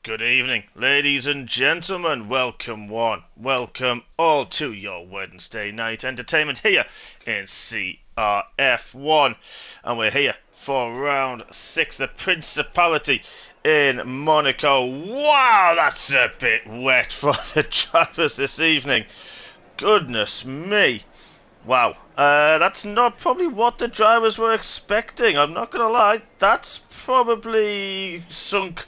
Good evening, ladies and gentlemen. Welcome one, welcome all to your Wednesday night entertainment here in CRF1. And we're here for round 6, the Principality in Monaco. Wow, that's a bit wet for the drivers this evening. Goodness me. Wow, that's not probably what the drivers were expecting. I'm not going to lie, that's probably sunk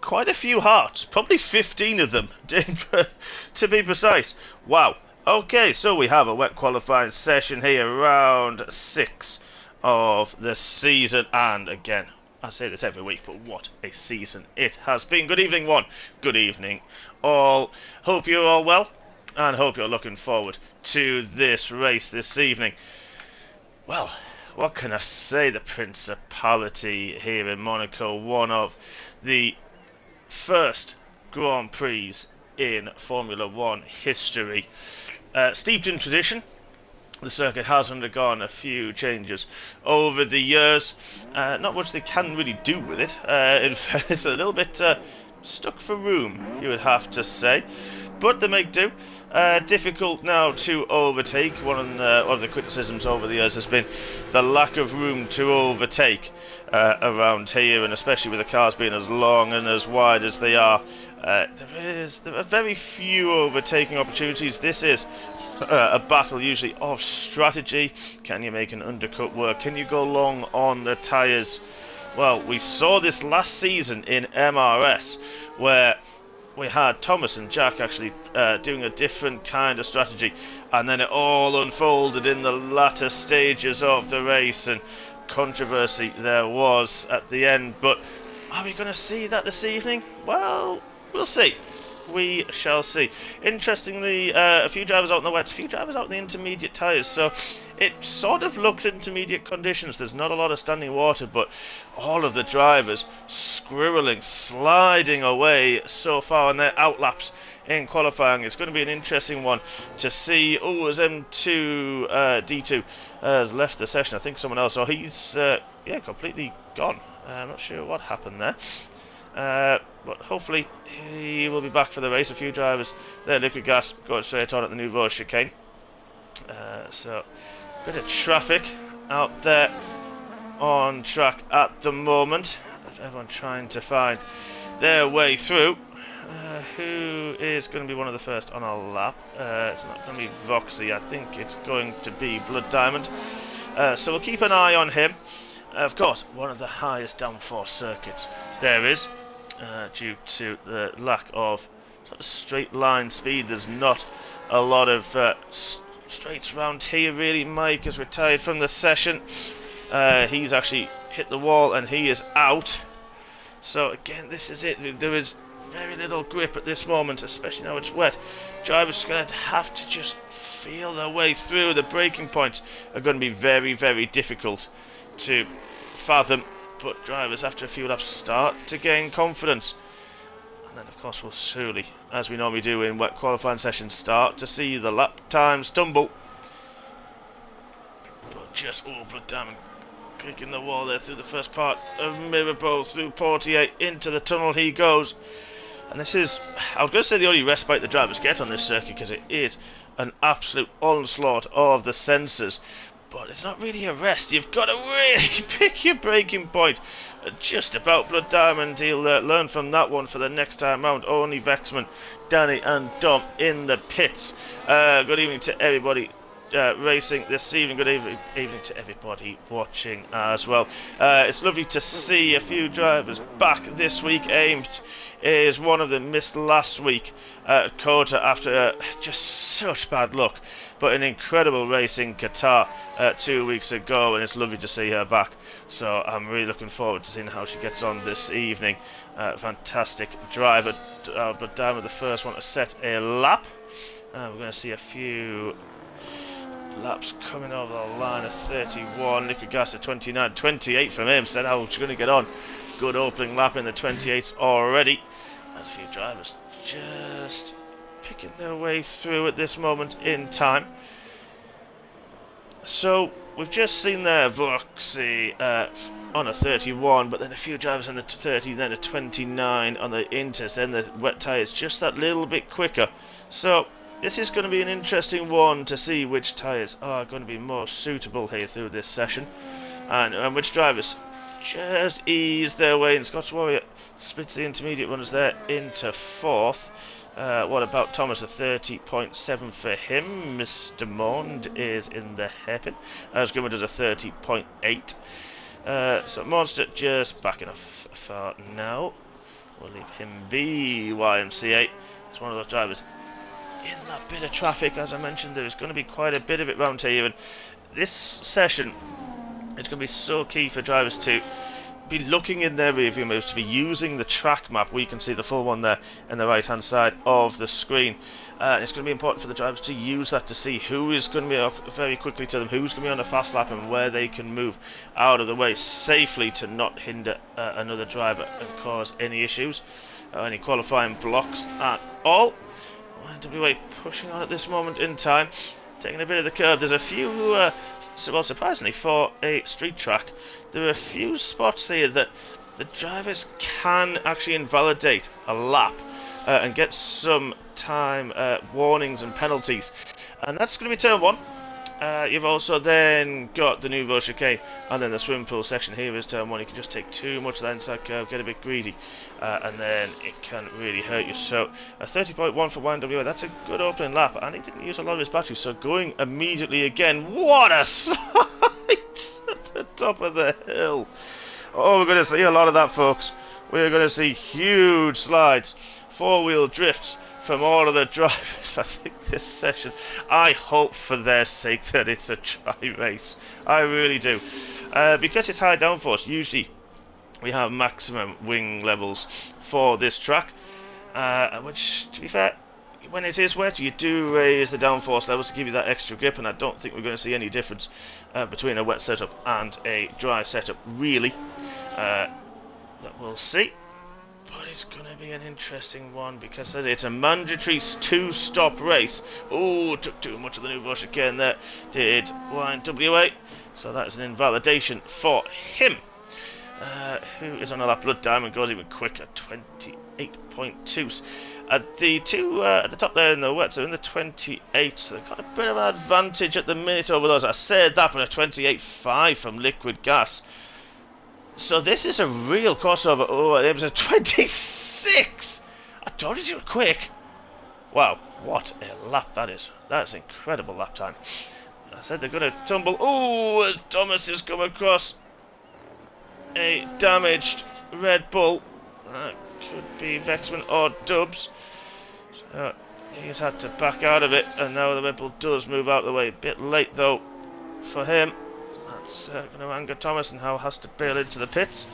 quite a few hearts, probably 15 of them, to be precise. Wow. Okay, so we have a wet qualifying session here, round 6 of the season, and again, I say this every week, but what a season it has been. Good evening, one. Good evening, all. Hope you're all well, and hope you're looking forward to this race this evening. Well, what can I say? The Principality here in Monaco, one of the first Grand Prix in Formula One history. Steeped in tradition, the circuit has undergone a few changes over the years. Not much they can really do with it. In fact, it's a little bit stuck for room, you would have to say. But they make do. Difficult now to overtake. One of the criticisms over the years has been the lack of room to overtake around here, and especially with the cars being as long and as wide as they are, there are very few overtaking opportunities. This is a battle usually of strategy. Can you make an undercut work? Can you go long on the tyres? Well, we saw this last season in MRS, where we had Thomas and Jack actually doing a different kind of strategy, and then it all unfolded in the latter stages of the race, and controversy there was at the end. But are we going to see that this evening? Well, we'll see. We shall see. Interestingly, a few drivers out in the wets, a few drivers out in the intermediate tyres, so it sort of looks intermediate conditions. There's not a lot of standing water, but all of the drivers squirreling, sliding away so far on their outlaps in qualifying. It's going to be an interesting one to see. Oh, as M2 D2 has left the session, I think someone else. Oh, he's completely gone. I'm not sure what happened there. But hopefully he will be back for the race. A few drivers there, liquid gas going straight on at the Nouveau chicane. So a bit of traffic out there on track at the moment. Everyone trying to find their way through. Who is going to be one of the first on our lap? It's not going to be Voxy. I think it's going to be Blood Diamond. So we'll keep an eye on him. Of course, one of the highest downforce circuits there is, due to the lack of sort of straight line speed. There's not a lot of straights around here really. Mike has retired from the session. He's actually hit the wall and he is out. So again, this is it. There is very little grip at this moment, especially now it's wet. Drivers are going to have to just feel their way through. The braking points are going to be very, very difficult to fathom, but drivers after a few laps start to gain confidence, and then of course we'll surely, as we normally do in wet qualifying sessions, start to see the lap times tumble. But just Blood Diamond kicking the wall there through the first part of Mirabel, through Portier, into the tunnel he goes. And this is, I was going to say, the only respite the drivers get on this circuit, because it is an absolute onslaught of the sensors. But it's not really a rest. You've got to really pick your breaking point. Just about Blood Diamond. He'll learn from that one for the next time round. Only Vexman, Danny and Dom in the pits. Good evening to everybody racing this evening. Good evening to everybody watching as well. It's lovely to see a few drivers back this week. Ames is one of them, missed last week at Kota after just such bad luck. But an incredible race in Qatar 2 weeks ago, and it's lovely to see her back. So I'm really looking forward to seeing how she gets on this evening. Fantastic driver, but down with the first one to set a lap. We're going to see a few laps coming over the line of 31. Liquid gas at 29, 28 from him. Said how she's going to get on. Good opening lap in the 28s already. There's a few drivers just picking their way through at this moment in time. So we've just seen there Voxy on a 31, but then a few drivers on a 30, then a 29 on the Inters, then the wet tyres just that little bit quicker. So this is going to be an interesting one to see which tyres are going to be more suitable here through this session, and which drivers just ease their way. And Scott's Warrior splits the intermediate runners there into fourth. What about Thomas? A 30.7 for him. Mr. Mond is in the hairpin. Grimmer does a 30.8. So Monster just backing off for now. We'll leave him be. YMCA. It's one of those drivers in that bit of traffic. As I mentioned, there's going to be quite a bit of it round here. And this session, it's going to be so key for drivers to be looking in their rearview mirrors, to be using the track map. We can see the full one there in the right hand side of the screen. It's going to be important for the drivers to use that to see who is going to be up very quickly to them, who's going to be on a fast lap, and where they can move out of the way safely to not hinder another driver and cause any issues, any qualifying blocks at all. YNWA pushing on at this moment in time, taking a bit of the curve. There's a few, well, surprisingly for a street track, there are a few spots here that the drivers can actually invalidate a lap and get some time warnings and penalties. And that's going to be turn one. You've also then got the Nouveau chicane, and then the swim pool section here is turn one. You can just take too much of that inside curve, get a bit greedy, and then it can really hurt you. So a 30.1 for YNWA, that's a good opening lap, and he didn't use a lot of his battery, so going immediately again. What a sight at the top of the hill. Oh, we're going to see a lot of that, folks. We're going to see huge slides, four-wheel drifts from all of the drivers. I think this session, I hope for their sake that it's a dry race. I really do. Because it's high downforce, usually we have maximum wing levels for this track, which, to be fair, when it is wet, you do raise the downforce levels to give you that extra grip, and I don't think we're going to see any difference between a wet setup and a dry setup, really. That we'll see. But it's going to be an interesting one because it's a mandatory two-stop race. Oh, took too much of the Nouveau chicane there, did YNWA. So that is an invalidation for him. Who is on a lap? Blood Diamond goes even quicker, 28.2. At the two at the top there in the wet, so in the 28, so they've got a bit of an advantage at the minute over those. I said that, but a 28.5 from Liquid Gas. So this is a real crossover. Oh, it was a 26. I told you you were quick. Wow, what a lap that is. That's incredible lap time. I said they're going to tumble. Oh, as Thomas has come across a damaged Red Bull. That could be Vexman or Dubs. So he's had to back out of it, and now the Red Bull does move out of the way. A bit late though for him. That's going to anger Thomas, and how has to bail into the pits.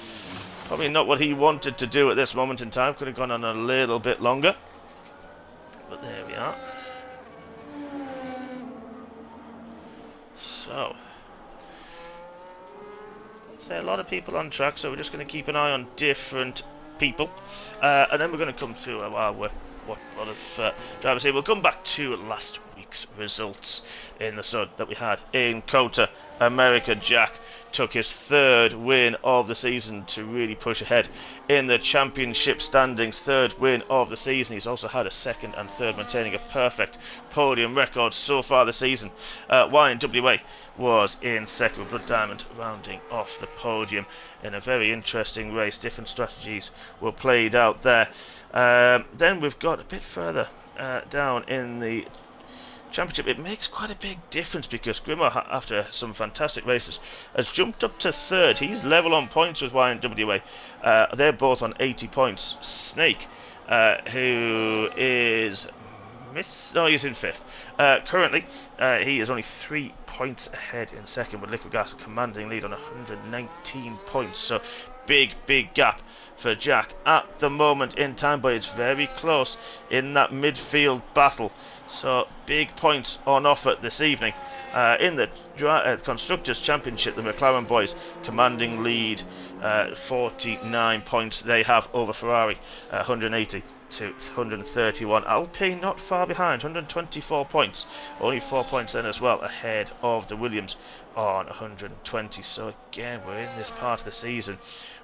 Probably not what he wanted to do at this moment in time. Could have gone on a little bit longer. But there we are. So, say a lot of people on track, so we're just going to keep an eye on different people. And then we're going to come to what a lot of drivers here. We'll come back to last week's results in the sud that we had in Kota. America Jack took his third win of the season to really push ahead in the championship standings. Third win of the season. He's also had a second and third, maintaining a perfect podium record so far this season. YNWA was in second, Blood Diamond rounding off the podium in a very interesting race. Different strategies were played out there. Then we've got a bit further down in the championship. It makes quite a big difference because Grimmer, after some fantastic races, has jumped up to third. He's level on points with YNWA. They're both on 80 points. Snake, who is he's in fifth. Currently, he is only 3 points ahead in second, with Liquid Gas a commanding lead on 119 points. So big gap for Jack at the moment in time, but it's very close in that midfield battle. So big points on offer this evening. In the Constructors' Championship, the McLaren boys commanding lead, 49 points they have over Ferrari, 180. to 131. Alpine not far behind, 124 points. Only 4 points then as well, ahead of the Williams on 120. So again, we're in this part of the season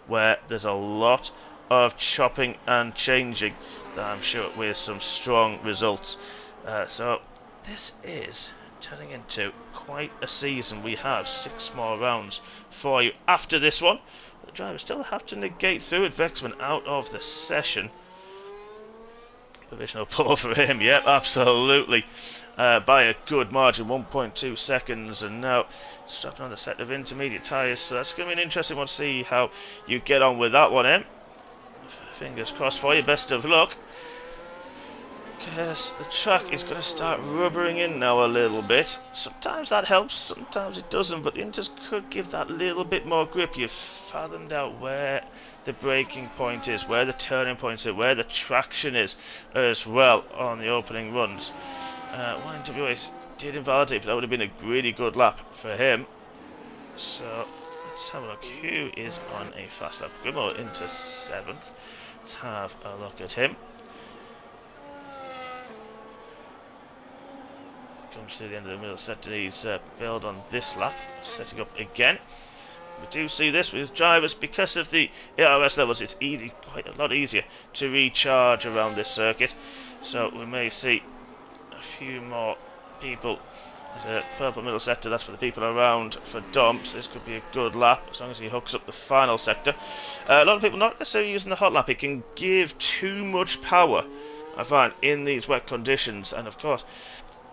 where there's a lot of chopping and changing, I'm sure, with some strong results. So this is turning into quite a season. We have 6 more rounds for you after this one. The drivers still have to negate through it. Vexman out of the session. Provisional pole for him, yep, absolutely. By a good margin, 1.2 seconds, and now strapping on the set of intermediate tyres. So that's going to be an interesting one to see how you get on with that one, Em. Fingers crossed for you, best of luck. Because the track is going to start rubbering in now a little bit. Sometimes that helps, sometimes it doesn't, but the Inters could give that little bit more grip. You've fathomed out where the braking point is, where the turning point is, where the traction is as well on the opening runs. YNWA did invalidate, but that would have been a really good lap for him. So let's have a look. Who is on a fast lap? Grimo into 7th. Let's have a look at him. Comes to the end of the middle sector. He's build on this lap, setting up again. We do see this with drivers because of the ERS levels. It's easy, quite a lot easier to recharge around this circuit. So we may see a few more people. There's a purple middle sector. That's for the people around for Dom. So this could be a good lap as long as he hooks up the final sector. A lot of people not necessarily using the hot lap. It can give too much power, I find, in these wet conditions, and of course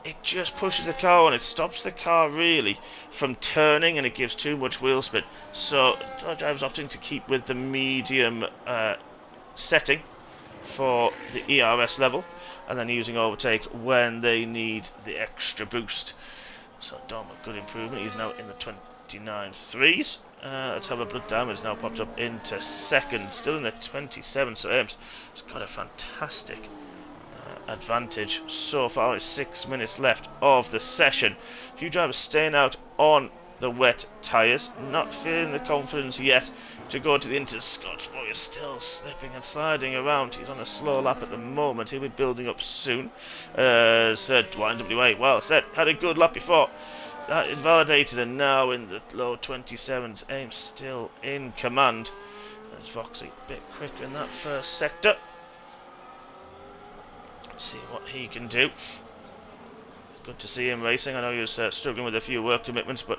it just pushes the car on. It stops the car really from turning, and it gives too much wheel spin. So drivers opting to keep with the medium setting for the ERS level, and then using overtake when they need the extra boost. So Dom, a good improvement. He's now in the 29.3s. Let's have a blood damage now popped up into 2nd, still in the 27. So Ames has got a fantastic advantage so far. It's 6 minutes left of the session. A few drivers staying out on the wet tyres, not feeling the confidence yet to go to the Inter. Scotch boy is still slipping and sliding around. He's on a slow lap at the moment. He'll be building up soon. Said YNWA, well said, had a good lap before. That invalidated, and now in the low 27s. Ames still in command. There's Foxy a bit quicker in that first sector. See what he can do. Good to see him racing. I know he was struggling with a few work commitments, but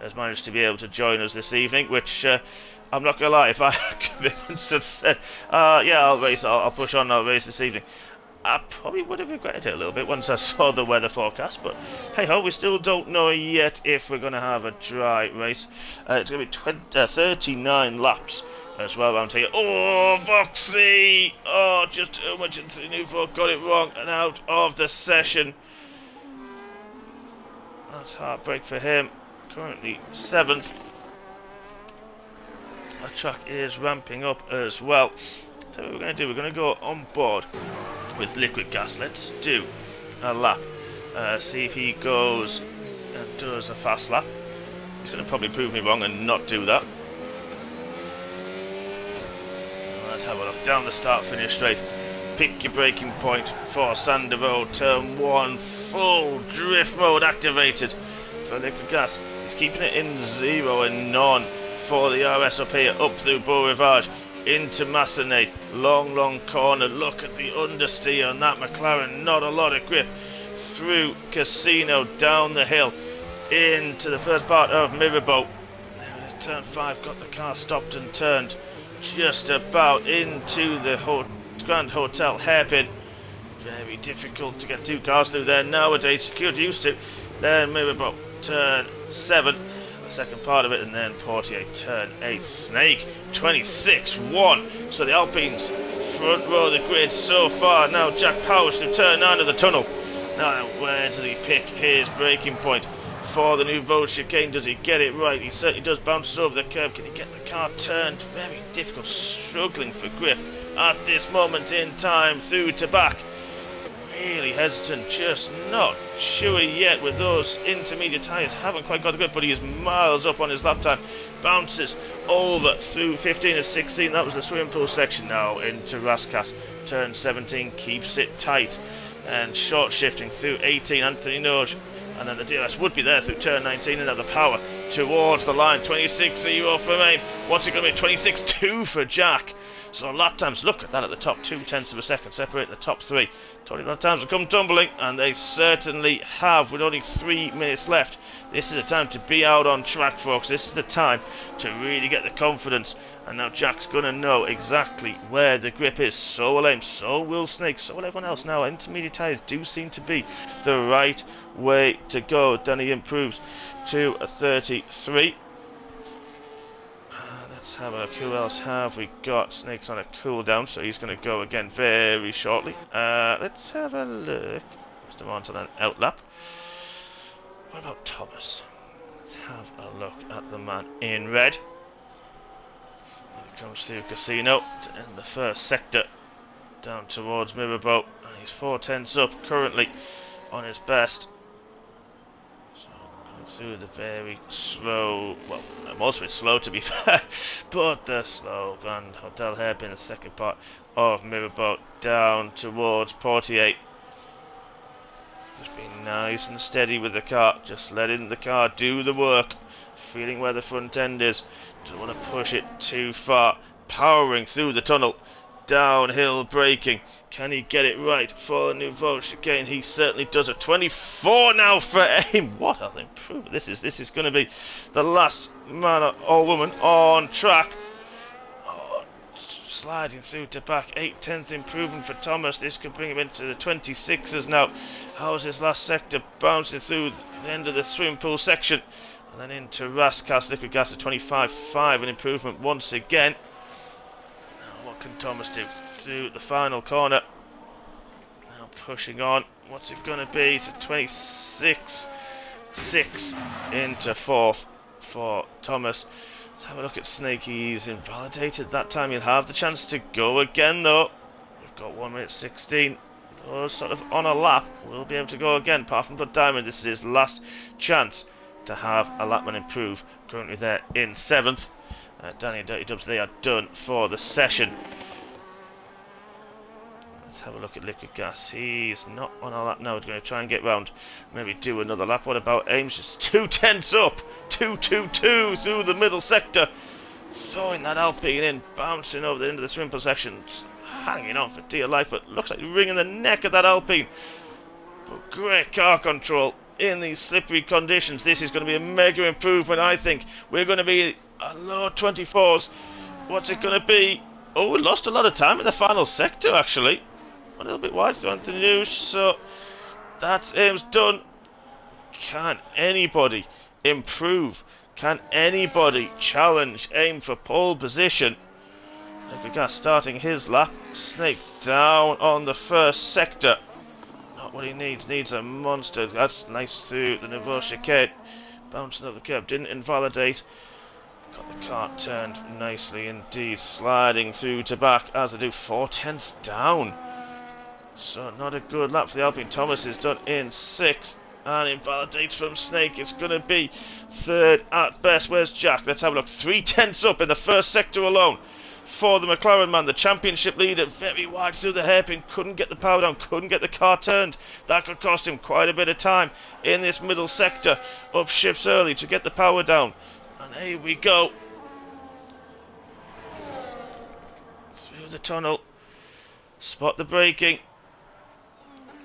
has managed to be able to join us this evening, which I'm not going to lie, if I had commitments that said, yeah, I'll race, I'll push on, I'll race this evening, I probably would have regretted it a little bit once I saw the weather forecast, but hey ho, we still don't know yet if we're going to have a dry race. It's going to be 39 laps as well around here. Oh, Foxy! Oh, just too much into the new fork, got it wrong and out of the session. That's heartbreak for him. Currently 7th. Our track is ramping up as well. So what we're going to do, we're going to go on board with liquid gas. Let's do a lap. See if he goes and does a fast lap. He's going to probably prove me wrong and not do that. Let's have a look. Down the start finish straight. Pick your braking point for Sander Road. Turn 1. Full drift mode activated for liquid gas. He's keeping it in 0 and none for the RS up here. Up through Beau Rivage. Into Massenet. Long corner. Look at the understeer on that McLaren. Not a lot of grip. Through Casino. Down the hill. Into the first part of Mirabeau. Turn 5. Got the car stopped and turned. Just about into the Grand Hotel hairpin. Very difficult to get 2 cars through there nowadays. You could used to. Then Mirabeau, turn 7, the second part of it, and then Portier, turn 8. Snake, 26-1. So the Alpines front row of the grid so far. Now Jack Powers through turn 9 of the tunnel. Now where does he pick his braking point for the Nouveau chicane? Does he get it right? He certainly does. Bounces over the curb. Can he get the car turned? Very difficult. Struggling for grip at this moment in time. Through to back. Really hesitant. Just not sure yet with those intermediate tyres. Haven't quite got the grip, but he is miles up on his lap time. Bounces over through 15 and 16. That was the swimming pool section. Now into Raskas. turn 17 keeps it tight. And short shifting through 18, Anthony Norge. And then the DRS would be there through turn 19. Another power towards the line. 26.0 for Aim. What's it going to be? 26.2 for Jack. So lap times, look at that at the top, 0.2 of a second, separating the top three. 20 lap times will come tumbling, and they certainly have, with only 3 minutes left. This is the time to be out on track, folks. This is the time to really get the confidence. And now Jack's going to know exactly where the grip is. So will Aim, so will Snake, so will everyone else. Now, intermediate tyres do seem to be the right way to go. Danny improves to a 33. Let's have a look. Who else have we got? Snake's on a cooldown, so he's going to go again very shortly. Let's have a look. Mr. Mons on an outlap. What about Thomas? Let's have a look at the man in red. He comes through Casino to end the first sector down towards Mirrorboat. And he's 4/10 up currently on his best. So going through the very slow, well, most of it's slow to be fair, but the slow and Hotel Hairpin, the second part of Mirrorboat down towards Portier. Just being nice and steady with the car, just letting the car do the work, feeling where the front end is, don't want to push it too far, powering through the tunnel, downhill braking, can he get it right for the Nouveau chicane? He certainly does. A 24 now for Aim. What an improvement. This is going to be the last man or woman on track. Sliding through to back, 8/10 improvement for Thomas. This could bring him into the 26s now. How's his last sector bouncing through the end of the swimming pool section, and then into Rascas Liquid Gas at 25.5, an improvement once again. Now what can Thomas do through the final corner? Now pushing on. What's it going to be? To 26.6 into fourth for Thomas. Let's have a look at Snake. He's invalidated that time. He'll have the chance to go again though. We've got 1 minute 16. Those sort of on a lap. We'll be able to go again. Apart from Blood Diamond, this is his last chance to have a lapman improve. Currently there in 7th. Danny and Dirty Dubs, they are done for the session. Let's have a look at Liquid Gas. He's not on a lap now. He's going to try and get round. Maybe do another lap. What about Ames? Just 2/10 up. 2-2-2 through the middle sector. Throwing that Alpine in. Bouncing over the end of the swimming pool section. Hanging on for dear life. But looks like wringing the neck of that Alpine. But great car control in these slippery conditions. This is going to be a mega improvement, I think. We're going to be a low 24s. What's it going to be? Oh, we lost a lot of time in the final sector, actually. A little bit wide to Anthony News, so that's Ames done. Can anybody improve? Can anybody challenge Aim for pole position? Liquid Gas starting his lap. Snake down on the first sector. Not what he needs. Needs a monster. That's nice through the Nouveau chicane. Bouncing up the curb. Didn't invalidate. Got the car turned nicely indeed. Sliding through to back as they do. 4/10 down. So not a good lap for the Alpine. Thomas is done in 6th and invalidates from Snake. It's going to be 3rd at best. Where's Jack? Let's have a look. 3/10 up in the first sector alone for the McLaren man. The championship leader very wide through the hairpin. Couldn't get the power down. Couldn't get the car turned. That could cost him quite a bit of time in this middle sector. Up shifts early to get the power down. And here we go. Through the tunnel. Spot the braking.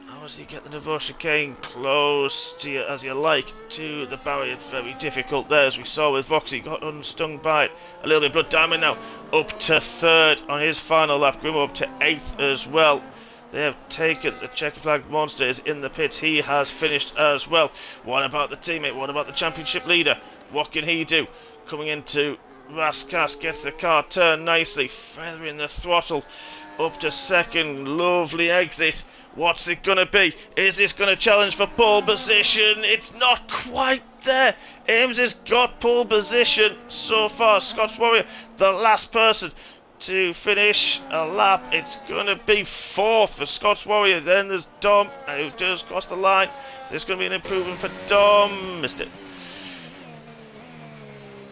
How does he get the Nouveau chicane close to you as you like to the barrier? Very difficult there, as we saw with Voxy. Got unstung by it a little bit. Blood Diamond now up to 3rd on his final lap. Grimo up to 8th as well. They have taken the checker flag. Monster is in the pits. He has finished as well. What about the teammate? What about the championship leader? What can he do? Coming into Rascas, gets the car turned nicely, feathering the throttle up to 2nd. Lovely exit. What's it going to be? Is this going to challenge for pole position? It's not quite there. Ames has got pole position so far. Scots Warrior, the last person to finish a lap. It's going to be 4th for Scots Warrior. Then there's Dom, who just crossed the line. There's going to be an improvement for Dom. Missed it.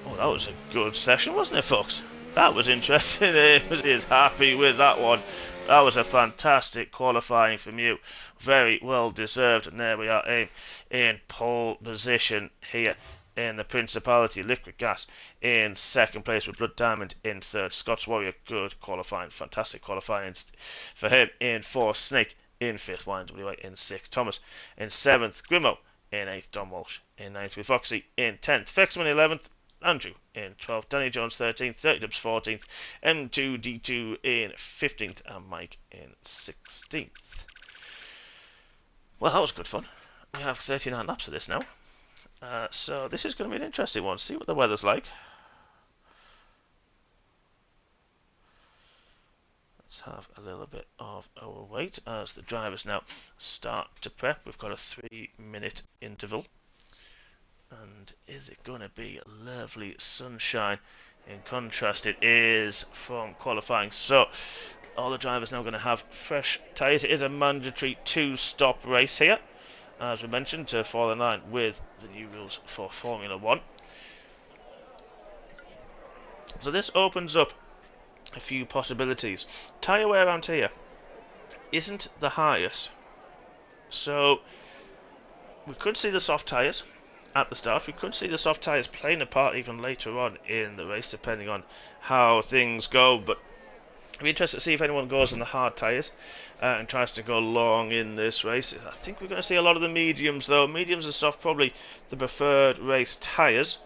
Oh, that was a good session, wasn't it, folks? That was interesting. Ames is happy with that one. That was a fantastic qualifying from you. Very well deserved. And there we are in pole position here in the Principality. Liquid Gas in second place with Blood Diamond in third. Scots Warrior, good qualifying. Fantastic qualifying for him in fourth. Snake in fifth. YNWA in sixth. Thomas in seventh. Grimo in eighth. Don Walsh in ninth with Foxy in 10th. Fexman 11th. Andrew in 12th, Danny Jones 13th, 30 Dubs 14th, M2D2 in 15th, and Mike in 16th. Well, that was good fun. We have 39 laps of this now. So this is going to be an interesting one. See what the weather's like. Let's have a little bit of a wait as the drivers now start to prep. We've got a 3-minute interval. And is it going to be lovely sunshine? In contrast, it is from qualifying. So, all the drivers now going to have fresh tyres. It is a mandatory 2-stop race here, as we mentioned, to fall in line with the new rules for Formula 1. So this opens up a few possibilities. Tyre wear around here isn't the highest. So, we could see the soft tyres at the start. We could see the soft tyres playing a part even later on in the race, depending on how things go. But I'd be interested to see if anyone goes on the hard tyres and tries to go long in this race. I think we're going to see a lot of the mediums, though. Mediums and soft, probably the preferred race tyres.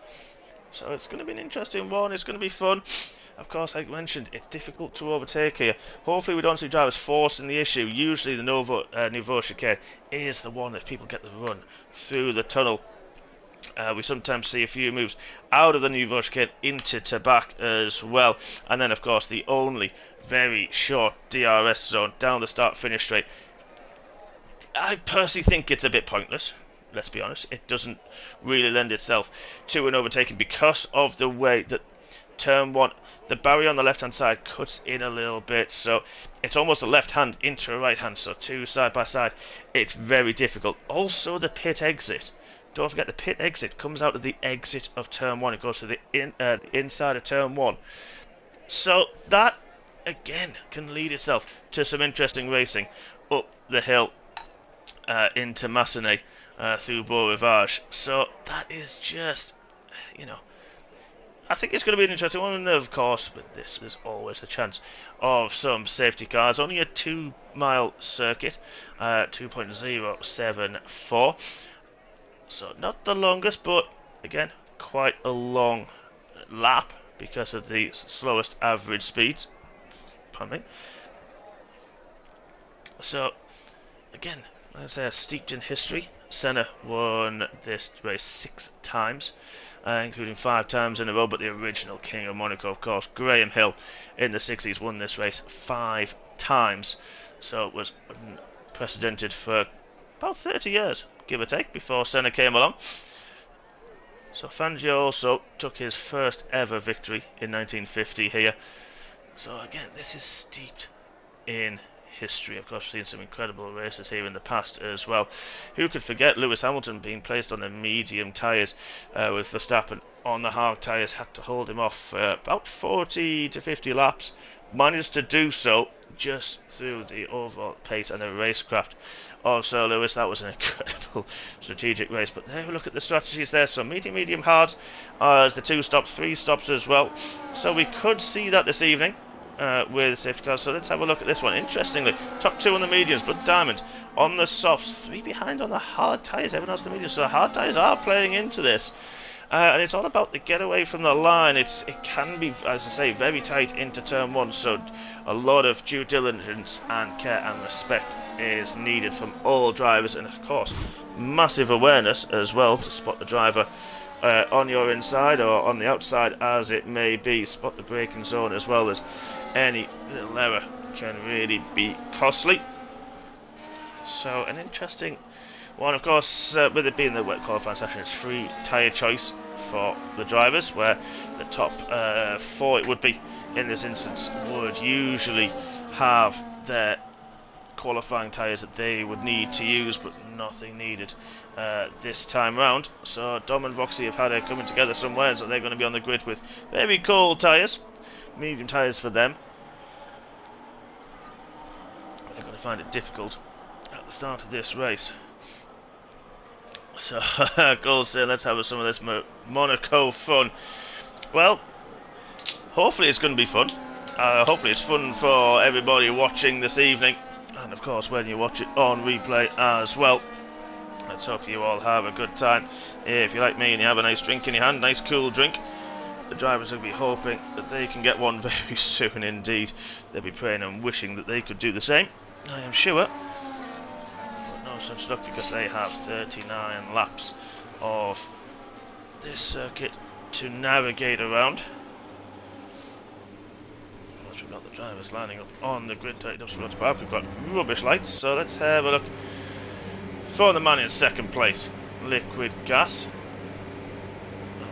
So it's going to be an interesting one. It's going to be fun. Of course, like I mentioned, it's difficult to overtake here. Hopefully we don't see drivers forcing the issue. Usually the Nouveau chicane is the one that people get the run through the tunnel. We sometimes see a few moves out of the Nouveau chicane into Tabac as well. And then, of course, the only very short DRS zone down the start-finish straight. I personally think it's a bit pointless. Let's be honest. It doesn't really lend itself to an overtaking because of the way that turn 1, the barrier on the left-hand side cuts in a little bit. So it's almost a left hand into a right hand. So two side by side. It's very difficult. Also, the pit exit. Don't forget, the pit exit comes out of the exit of turn 1. It goes to the inside of turn 1. So that, again, can lead itself to some interesting racing up the hill into Massenet through Beau Rivage. So that is just, I think it's going to be an interesting one. And of course, with this, there's always a chance of some safety cars. Only a 2-mile circuit, 2.074. So not the longest, but again, quite a long lap because of the slowest average speeds. Pardon me. So again, as I say, steeped in history. Senna won this race 6 times, including 5 times in a row. But the original king of Monaco, of course, Graham Hill, in the 60s, won this race 5 times. So it was unprecedented for about 30 years, give or take, before Senna came along. So Fangio also took his first ever victory in 1950 here. So again, this is steeped in history. Of course, we've seen some incredible races here in the past as well. Who could forget Lewis Hamilton being placed on the medium tyres with Verstappen on the hard tyres, had to hold him off for about 40 to 50 laps. Managed to do so just through the overall pace and the racecraft of Sir Lewis. That was an incredible strategic race. But there we look at the strategies there. So medium, hard as the 2 stops, 3 stops as well. So we could see that this evening with safety cars. So let's have a look at this one. Interestingly, top 2 on the mediums, but Diamond on the softs, 3 behind on the hard tyres. Everyone else on the mediums. So the hard tyres are playing into this. And it's all about the getaway from the line. It can be, as I say, very tight into turn 1, so a lot of due diligence and care and respect is needed from all drivers, and of course massive awareness as well to spot the driver on your inside or on the outside as it may be. Spot the braking zone as well, as any little error can really be costly. So an interesting one, of course, with it being the wet qualifying session, it's free tyre choice for the drivers, where the top 4, it would be in this instance, would usually have their qualifying tyres that they would need to use, but nothing needed this time round. So Dom and Roxy have had it coming together somewhere, so they're going to be on the grid with very cold tyres, medium tyres for them. they're going to find it difficult at the start of this race. So, goals say, let's have some of this Monaco fun. Well, hopefully it's going to be fun. Hopefully it's fun for everybody watching this evening. And of course, when you watch it on replay as well. Let's hope you all have a good time. If you're like me and you have a nice drink in your hand, nice cool drink, the drivers will be hoping that they can get one very soon indeed. They'll be praying and wishing that they could do the same, I am sure. But no such luck because they have 39 laps of this circuit to navigate around. Once we've got the drivers lining up on the grid, we've got rubbish lights, so let's have a look for the man in second place, Liquid Gas,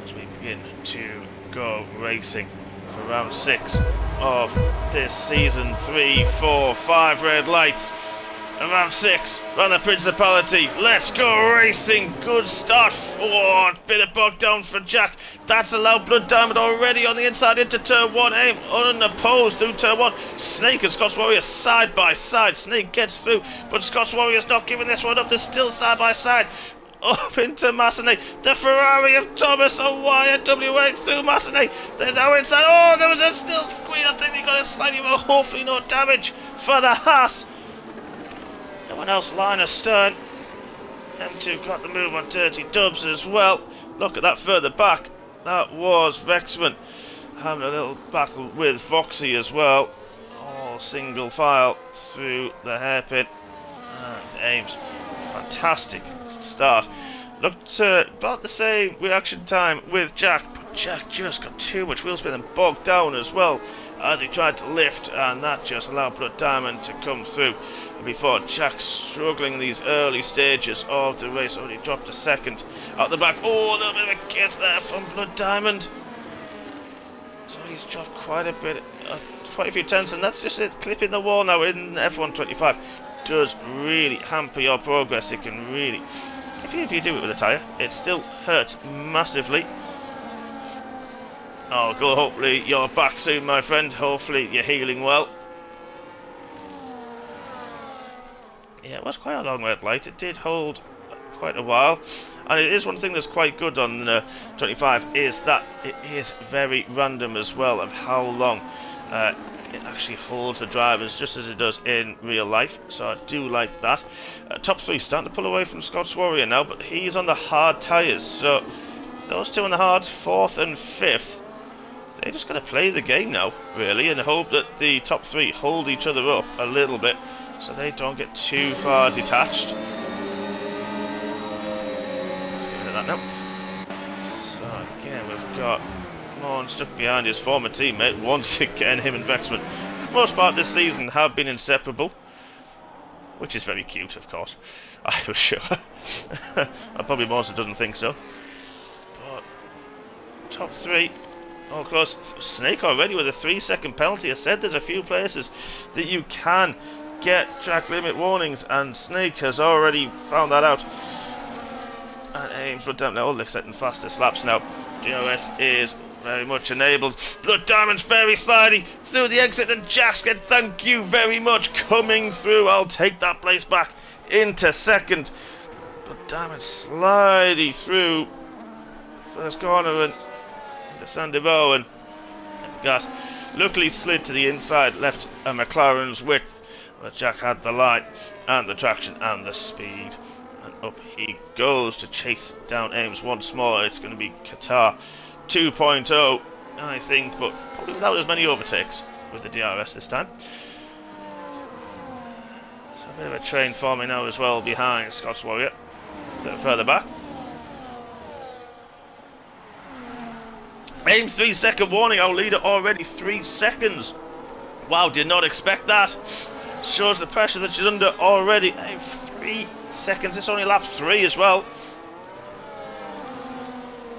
as we begin to go racing for round 6 of this season. 3, 4, 5 red lights. And round 6, round the Principality. Let's go racing. Good start. Oh, bit of bog down for Jack. That's allowed Blood Diamond already on the inside into turn 1. Aim unopposed through turn 1. Snake and Scots Warrior side by side. Snake gets through, but Scots Warrior's not giving this one up. They're still side by side. Up into Massenet. The Ferrari of Thomas O'Wire WA through Massenet. They're now inside. Oh, there was a still squeeze. I think they got a slightly more. Hopefully no damage for the Haas. No one else line astern. M2 got the move on Dirty Dubs as well. Look at that further back. That was Vexman having a little battle with Foxy as well. All single file through the hairpin. And Ames. Fantastic start. Looked about the same reaction time with Jack, but Jack just got too much wheel spin and bogged down as well as he tried to lift, and that just allowed Blood Diamond to come through. Before Jack struggling in these early stages of the race, only dropped a second out the back. Oh, a little bit of a kiss there from Blood Diamond. So he's dropped quite a bit, quite a few tenths, and that's just it. Clipping the wall now in F1 25 does really hamper your progress. It can really, even if you do it with a tyre, it still hurts massively. Oh, go, hopefully you're back soon, my friend. Hopefully you're healing well. Yeah, it was quite a long red light. It did hold quite a while. And it is one thing that's quite good on 25 is that it is very random as well of how long it actually holds the drivers, just as it does in real life. So I do like that. Top 3 starting to pull away from Scots Warrior now, but he's on the hard tyres. So those two on the hards, 4th and 5th, they're just going to play the game now, really, and hope that the top 3 hold each other up a little bit so they don't get too far detached. Let's get rid of that now. So again, we've got Morn stuck behind his former teammate once again. Him and Vexman, for the most part this season, have been inseparable, which is very cute, of course. I was sure. And probably Morrison doesn't think so. But top 3. Oh, close. Snake already with a 3-second penalty. I said there's a few places that you can get track limit warnings, and Snake has already found that out. And Ames Blood Diamond, all accepting fastest laps now. DRS is very much enabled. Blood Diamond's very slidey through the exit, and Jackskin, thank you very much, coming through. I'll take that place back into second. Blood Diamond slidey through first corner and Sandy Bowen. Gas luckily slid to the inside, left a McLaren's width, but Jack had the line and the traction and the speed, and up he goes to chase down Ames once more. It's going to be Qatar 2.0, I think, but probably without as many overtakes with the DRS this time. So a bit of a train forming now as well behind Scots Warrior, further back. Ames 3-second warning, our leader already 3 seconds. Wow, did not expect that. Shows the pressure that she's under already. 3 seconds, it's only lap 3 as well.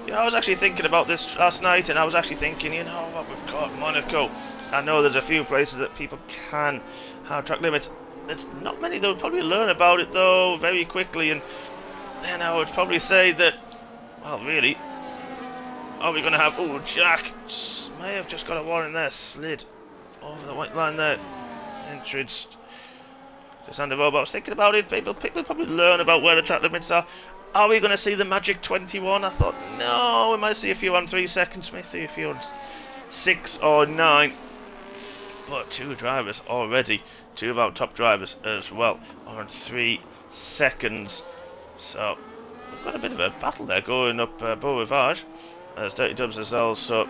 You know, I was actually thinking about this last night, and I was actually thinking, you know what, we've got Monaco. I know there's a few places that people can have track limits. There's not many that would probably learn about it though very quickly, and then I would probably say that, well, really, are we going to have... Oh, Jack may have just got a warning there. Slid over the white line there. Entrance Just under row, but I was thinking about it. People probably learn about where the track limits are. Are we going to see the magic 21? I thought, no, we might see a few on 3 seconds, maybe see a few on 6 or 9. But 2 drivers already, 2 of our top drivers as well, are on 3 seconds. So we've got a bit of a battle there going up Beau Rivage, as Dirty Dubs has also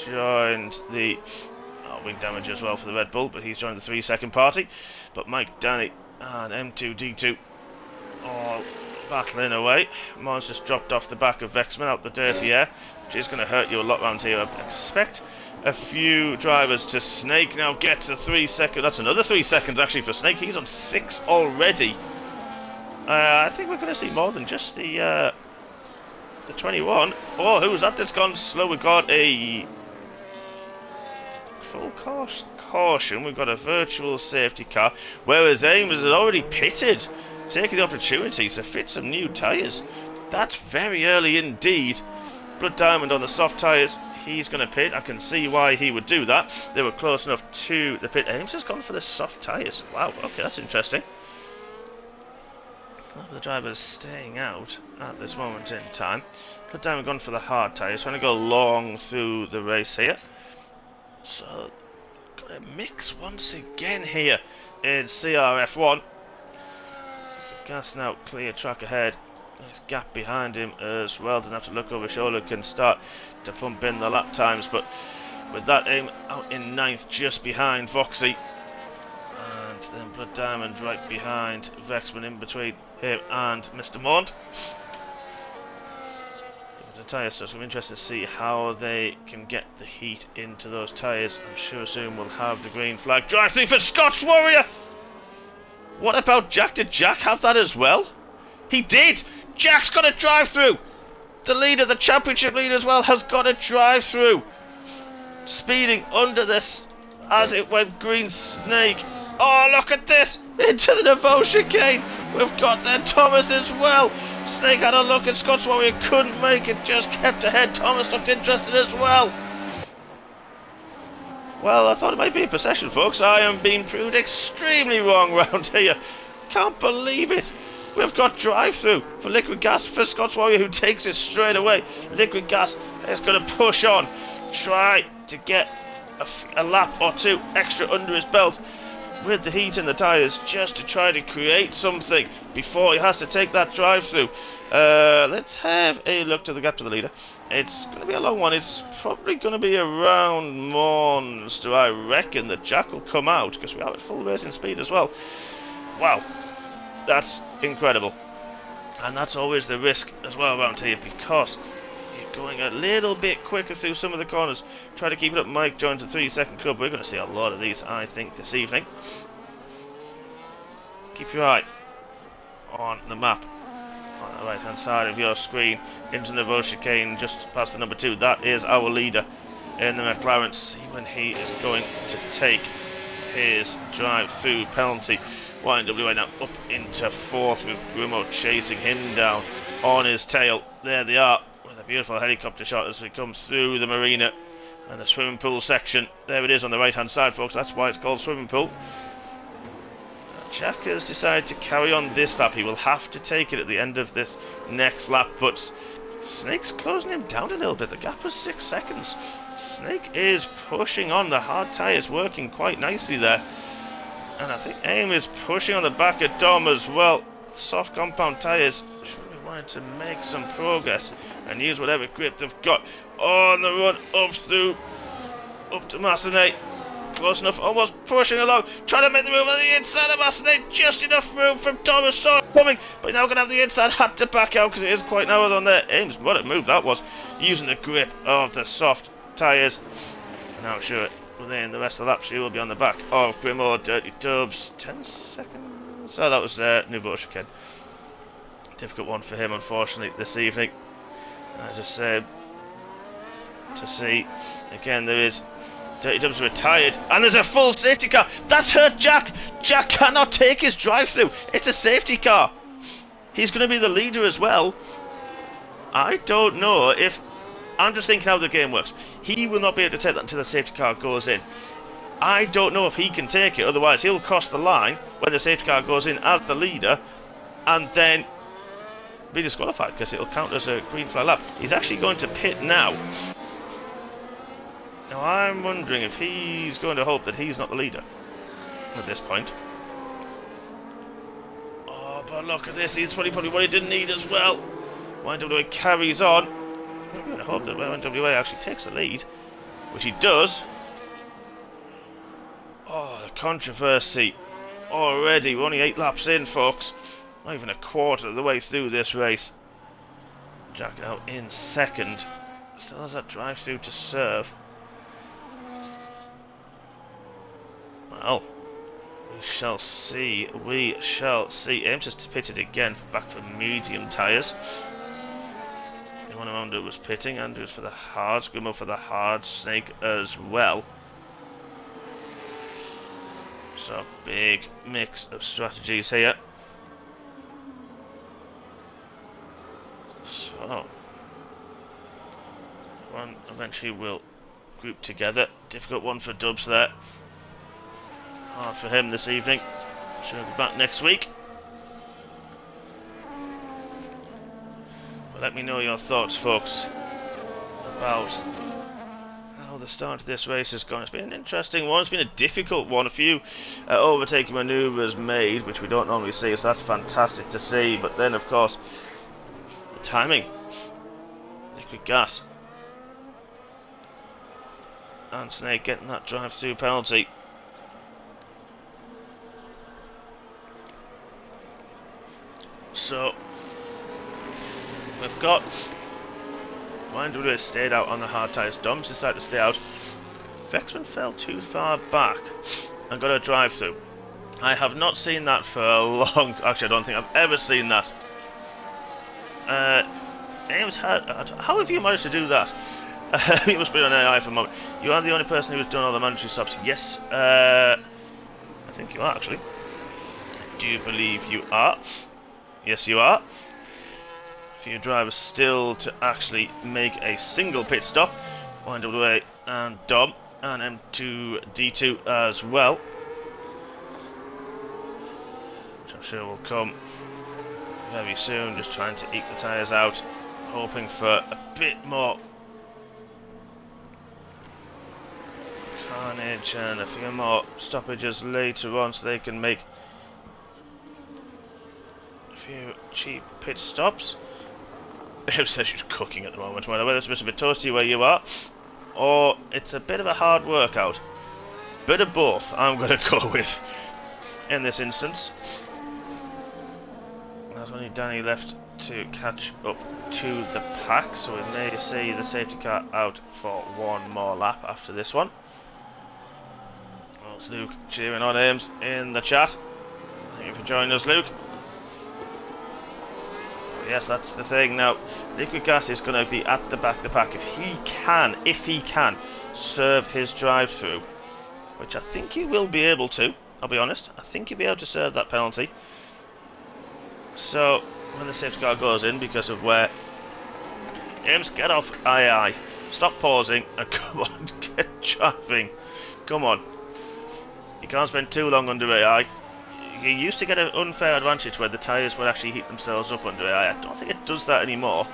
joined the wing damage as well for the Red Bull, but he's joined the 3-second party. But Mike, Danny and M2D2 all battling away. Mons just dropped off the back of Vexman out the dirty air, which is going to hurt you a lot around here. I expect a few drivers to Snake now gets a 3 second. That's another 3 seconds actually for Snake. He's on 6 already. I think we're going to see more than just the 21. Oh, who's that that's gone slow? We've got a full caution. We've got a virtual safety car, whereas Ames is already pitted, taking the opportunity to fit some new tyres. That's very early indeed. Blood Diamond on the soft tyres. He's going to pit. I can see why he would do that. They were close enough to the pit. Ames has gone for the soft tyres. Wow, okay, that's interesting. The driver's staying out at this moment in time. Blood Diamond gone for the hard tyres, trying to go long through the race here. So, got a mix once again here in CRF1. Gas now clear track ahead. There's a gap behind him as well. Doesn't have to look over his shoulder. Can start to pump in the lap times. But with that, Aim out in 9th, just behind Voxy. And then Blood Diamond right behind Vexman, in between him and Mr. Mont. The tyres, so it's going to be interesting to see how they can get the heat into those tyres. I'm sure soon we'll have the green flag. Drive through for Scots Warrior! What about Jack? Did Jack have that as well? He did! Jack's got a drive through! The leader, the championship leader as well, has got a drive through. Speeding under this as it went green Snake. Oh, look at this! Into the Nouveau chicane! We've got there Thomas as well! Snake had a look at Scots Warrior, couldn't make it, just kept ahead. Thomas looked interested as well. Well, I thought it might be a possession, folks. I am being proved extremely wrong round here. Can't believe it. We've got drive-through for Liquid Gas for Scots Warrior, who takes it straight away. Liquid Gas is going to push on, try to get a lap or 2 extra under his belt with the heat in the tyres, just to try to create something before he has to take that drive-through. Let's have a look to the gap to the leader. It's going to be a long one. It's probably going to be around Monster. I reckon that Jack will come out, because we are at full racing speed as well. Wow, that's incredible. And that's always the risk as well around here, because you're going a little bit quicker through some of the corners. Try to keep it up. Mike joins the 3-second club. We're going to see a lot of these, I think, this evening. Keep your eye on the map on the right hand side of your screen, into the chicane just past the number 2. That is our leader in the McLaren. See when he is going to take his drive through penalty. YNWA now up into 4th, with Grimo chasing him down on his tail. There they are, with a beautiful helicopter shot as we come through the marina and the swimming pool section. There it is on the right hand side, folks. That's why it's called swimming pool. Jack has decided to carry on this lap. He will have to take it at the end of this next lap, but Snake's closing him down a little bit. The gap was 6 seconds. Snake is pushing on. The hard tyres working quite nicely there. And I think Aim is pushing on the back of Dom as well. Soft compound tyres really wanted to make some progress and use whatever grip they've got on the run up to Massenet. Close enough, almost pushing along, trying to make the move on the inside of Massenet. Just enough room from Thomas, saw it coming, but now going to have the inside, had to back out because it is quite narrow on there. Ames, what a move that was, using the grip of the soft tyres. Now sure, within the rest of the lap, she will be on the back of Grimo. Dirty Dubs, 10 seconds. Oh, that was Nouveau chicane. Difficult one for him, unfortunately, this evening. As I said, to see again, there is Dirty Dubs retired, and there's a full safety car. That's hurt Jack. Jack cannot take his drive-through. It's a safety car. He's going to be the leader as well. I don't know if... I'm just thinking how the game works. He will not be able to take that until the safety car goes in. I don't know if he can take it, otherwise he'll cross the line when the safety car goes in as the leader and then be disqualified because it'll count as a green flag lap. He's actually going to pit now. Now I'm wondering if he's going to hope that he's not the leader at this point. Oh, but look at this, it's probably what he didn't need as well. YWA carries on. I'm going to hope that YWA actually takes the lead, which he does. Oh, the controversy already. We're only 8 laps in, folks. Not even a quarter of the way through this race. Jack out in second. Still has that drive-through to serve. Well, we shall see. We shall see. Ames has pitted again, back for medium tyres. The one Andrew was pitting. Andrews for the hards. Grimmo for the hard. Snake as well. So, big mix of strategies here. So, one eventually will group together. Difficult one for Dubs there. Hard for him this evening. She'll be back next week. But let me know your thoughts, folks, about how the start of this race has gone. It's been an interesting one. It's been a difficult one. A few overtaking manoeuvres made, which we don't normally see, so that's fantastic to see. But then, of course, the timing. Liquid gas. And Snake getting that drive-through penalty. So, we've got YWA stayed out on the hard tyres. Doms decided to stay out. Vexman fell too far back and got a drive-through. I have not seen that for a long... Actually, I don't think I've ever seen that. Ames had... How have you managed to do that? You must be on AI for a moment. You are the only person who has done all the mandatory stops. Yes, I think you are, actually. Do you believe you are? Yes, you are. A few drivers still to actually make a single pit stop. YWA and Dom and M2D2 as well. Which I'm sure will come very soon. Just trying to eke the tyres out. Hoping for a bit more carnage and a few more stoppages later on so they can make few cheap pit stops. It says she's cooking at the moment. Whether it's a bit toasty where you are, or it's a bit of a hard workout. Bit of both, I'm going to go with in this instance. There's only Danny left to catch up to the pack, so we may see the safety car out for one more lap after this one. Well, it's Luke cheering on Ames in the chat. Thank you for joining us, Luke. Yes, that's the thing. Now, Liquid Gas is going to be at the back of the pack if he can serve his drive-through, which I think he will be able to. I'll be honest, I think he'll be able to serve that penalty. So, when the safety car goes in, because of where Ames, get off II, stop pausing, and come on, get driving. Come on. You can't spend too long under AI. You used to get an unfair advantage where the tyres would actually heat themselves up under AI. I don't think it does that anymore.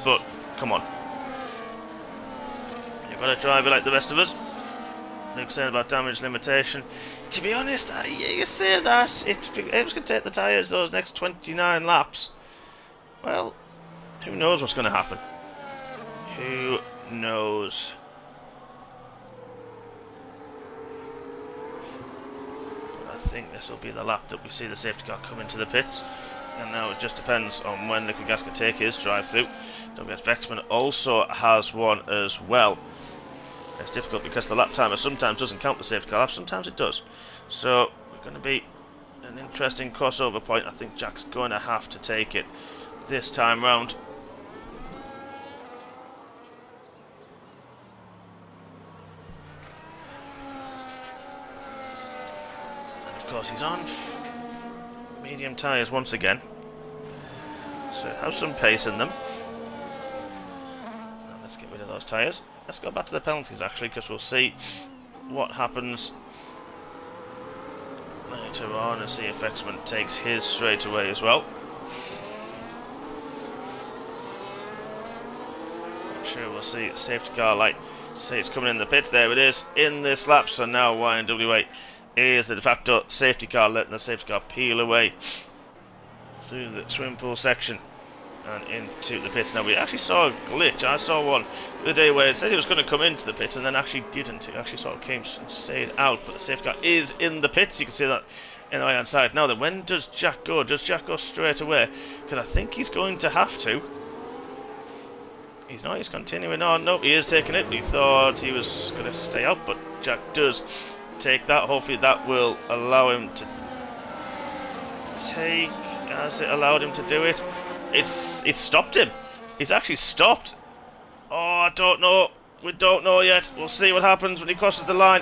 But, come on. You've got to drive it like the rest of us. Luke's saying about damage limitation. To be honest, you say that. If Ames can take the tyres those next 29 laps, well, who knows what's going to happen? Who knows? I think this will be the lap that we see the safety car come into the pits, and now it just depends on when Liquid Gas can take his drive through. Don't forget Vexman also has one as well. It's difficult because the lap timer sometimes doesn't count the safety car lap, sometimes it does. So we're going to be an interesting crossover point. I think Jack's going to have to take it this time round. Of course, he's on medium tyres once again, so have some pace in them. Now let's get rid of those tyres. Let's go back to the penalties actually, because we'll see what happens later on as the effectsman takes his straight away as well. I'm sure we'll see safety car light. See it's coming in the pit. There it is in this lap. So now YNWA is the de facto safety car, letting the safety car peel away through the swimming pool section and into the pits. Now we actually saw a glitch. I saw one the day where it said it was going to come into the pits and then actually didn't. It actually sort of came and stayed out, but the safety car is in the pits. You can see that in the right hand side. Now then, when does Jack go? Does Jack go straight away? Because I think he's going to have to. He's not, he's continuing on. Nope, he is taking it. We thought he was going to stay out, but Jack does take that. Hopefully that will allow him to take, as it allowed him to do it. It's stopped him. It's actually stopped. Oh, I don't know. We don't know yet. We'll see what happens when he crosses the line.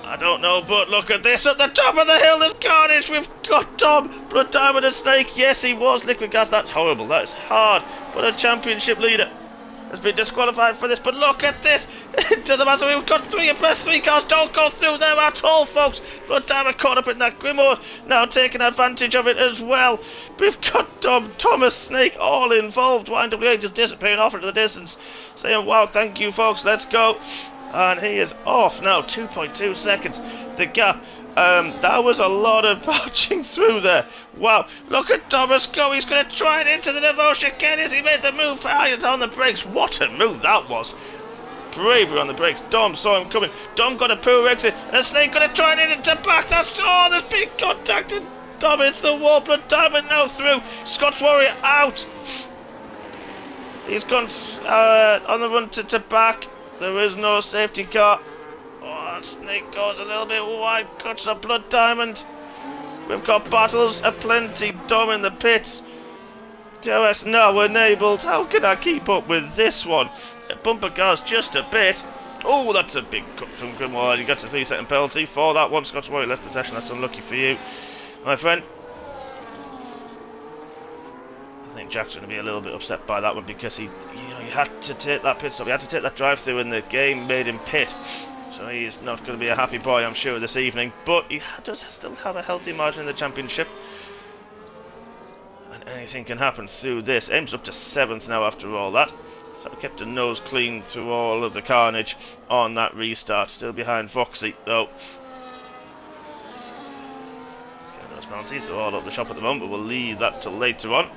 I don't know, but look at this. At the top of the hill, there's carnage. We've got Tom, Blood Diamond and Snake. Yes, he was liquid gas. That's horrible. That is hard. But a championship leader has been disqualified for this. But look at this. Into the massive. We've got three abreast. Three cars don't go through there at all, folks. Blood Diamond caught up in that. Grimoire now taking advantage of it as well. We've got Thomas, Snake all involved. YNWA just disappearing off into the distance. Saying, wow, thank you, folks. Let's go. And he is off now. 2.2 seconds. The gap. That was a lot of pouching through there. Wow, look at Thomas go. He's going to try it into the devotion. Ken, as he made the move for Irons on the brakes. What a move that was. Bravery on the brakes. Dom saw him coming. Dom got a poor exit. And Snake going to try it into back. That's, oh, there's been contact. And Dom hits the wall. Blood Diamond now through. Scots Warrior out. He's gone on the run to back. There is no safety car. Oh, Snake goes a little bit wide, cuts a Blood Diamond. We've got battles aplenty. Dom in the pits. DOS now enabled. How can I keep up with this one? Bumper cars just a bit. Oh, that's a big cut from Grimoire. He gets a 3-second penalty for that one. Scott's Warrior left the session. That's unlucky for you, my friend. I think Jack's going to be a little bit upset by that one because he had to take that pit stop. He had to take that drive through, and the game made him pit. So he's not going to be a happy boy, I'm sure, this evening. But he does still have a healthy margin in the championship. And anything can happen through this. Aim's up to 7th now after all that. So he kept a nose clean through all of the carnage on that restart. Still behind Foxy, though. Getting those penalties are all up the shop at the moment, but we'll leave that till later on.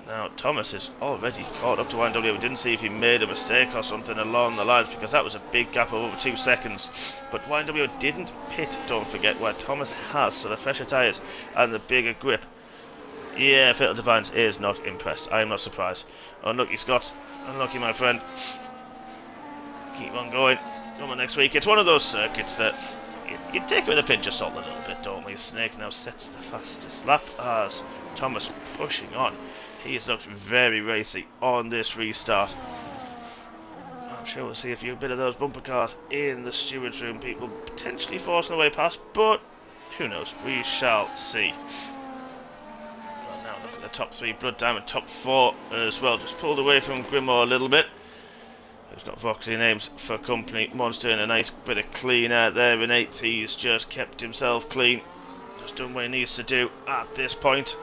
Now, Thomas is already caught up to YNWA. We didn't see if he made a mistake or something along the lines, because that was a big gap of over 2 seconds. But YNWA didn't pit, don't forget, where Thomas has, so the fresher tyres and the bigger grip. Yeah, Fatal Defiance is not impressed. I am not surprised. Unlucky, Scott. Unlucky, my friend. Keep on going. Come on next week. It's one of those circuits that you take it with a pinch of salt a little bit, don't we? Snake now sets the fastest lap as Thomas pushing on. He has looked very racy on this restart. I'm sure we'll see a few bit of those bumper cars in the stewards room. People potentially forcing their way past, but who knows? We shall see. Well, now look at the top 3. Blood Diamond top 4 as well. Just pulled away from Grimoire a little bit. He's got Foxy names for company. Monster in a nice bit of clean out there in 8th. He's just kept himself clean. Just done what he needs to do at this point.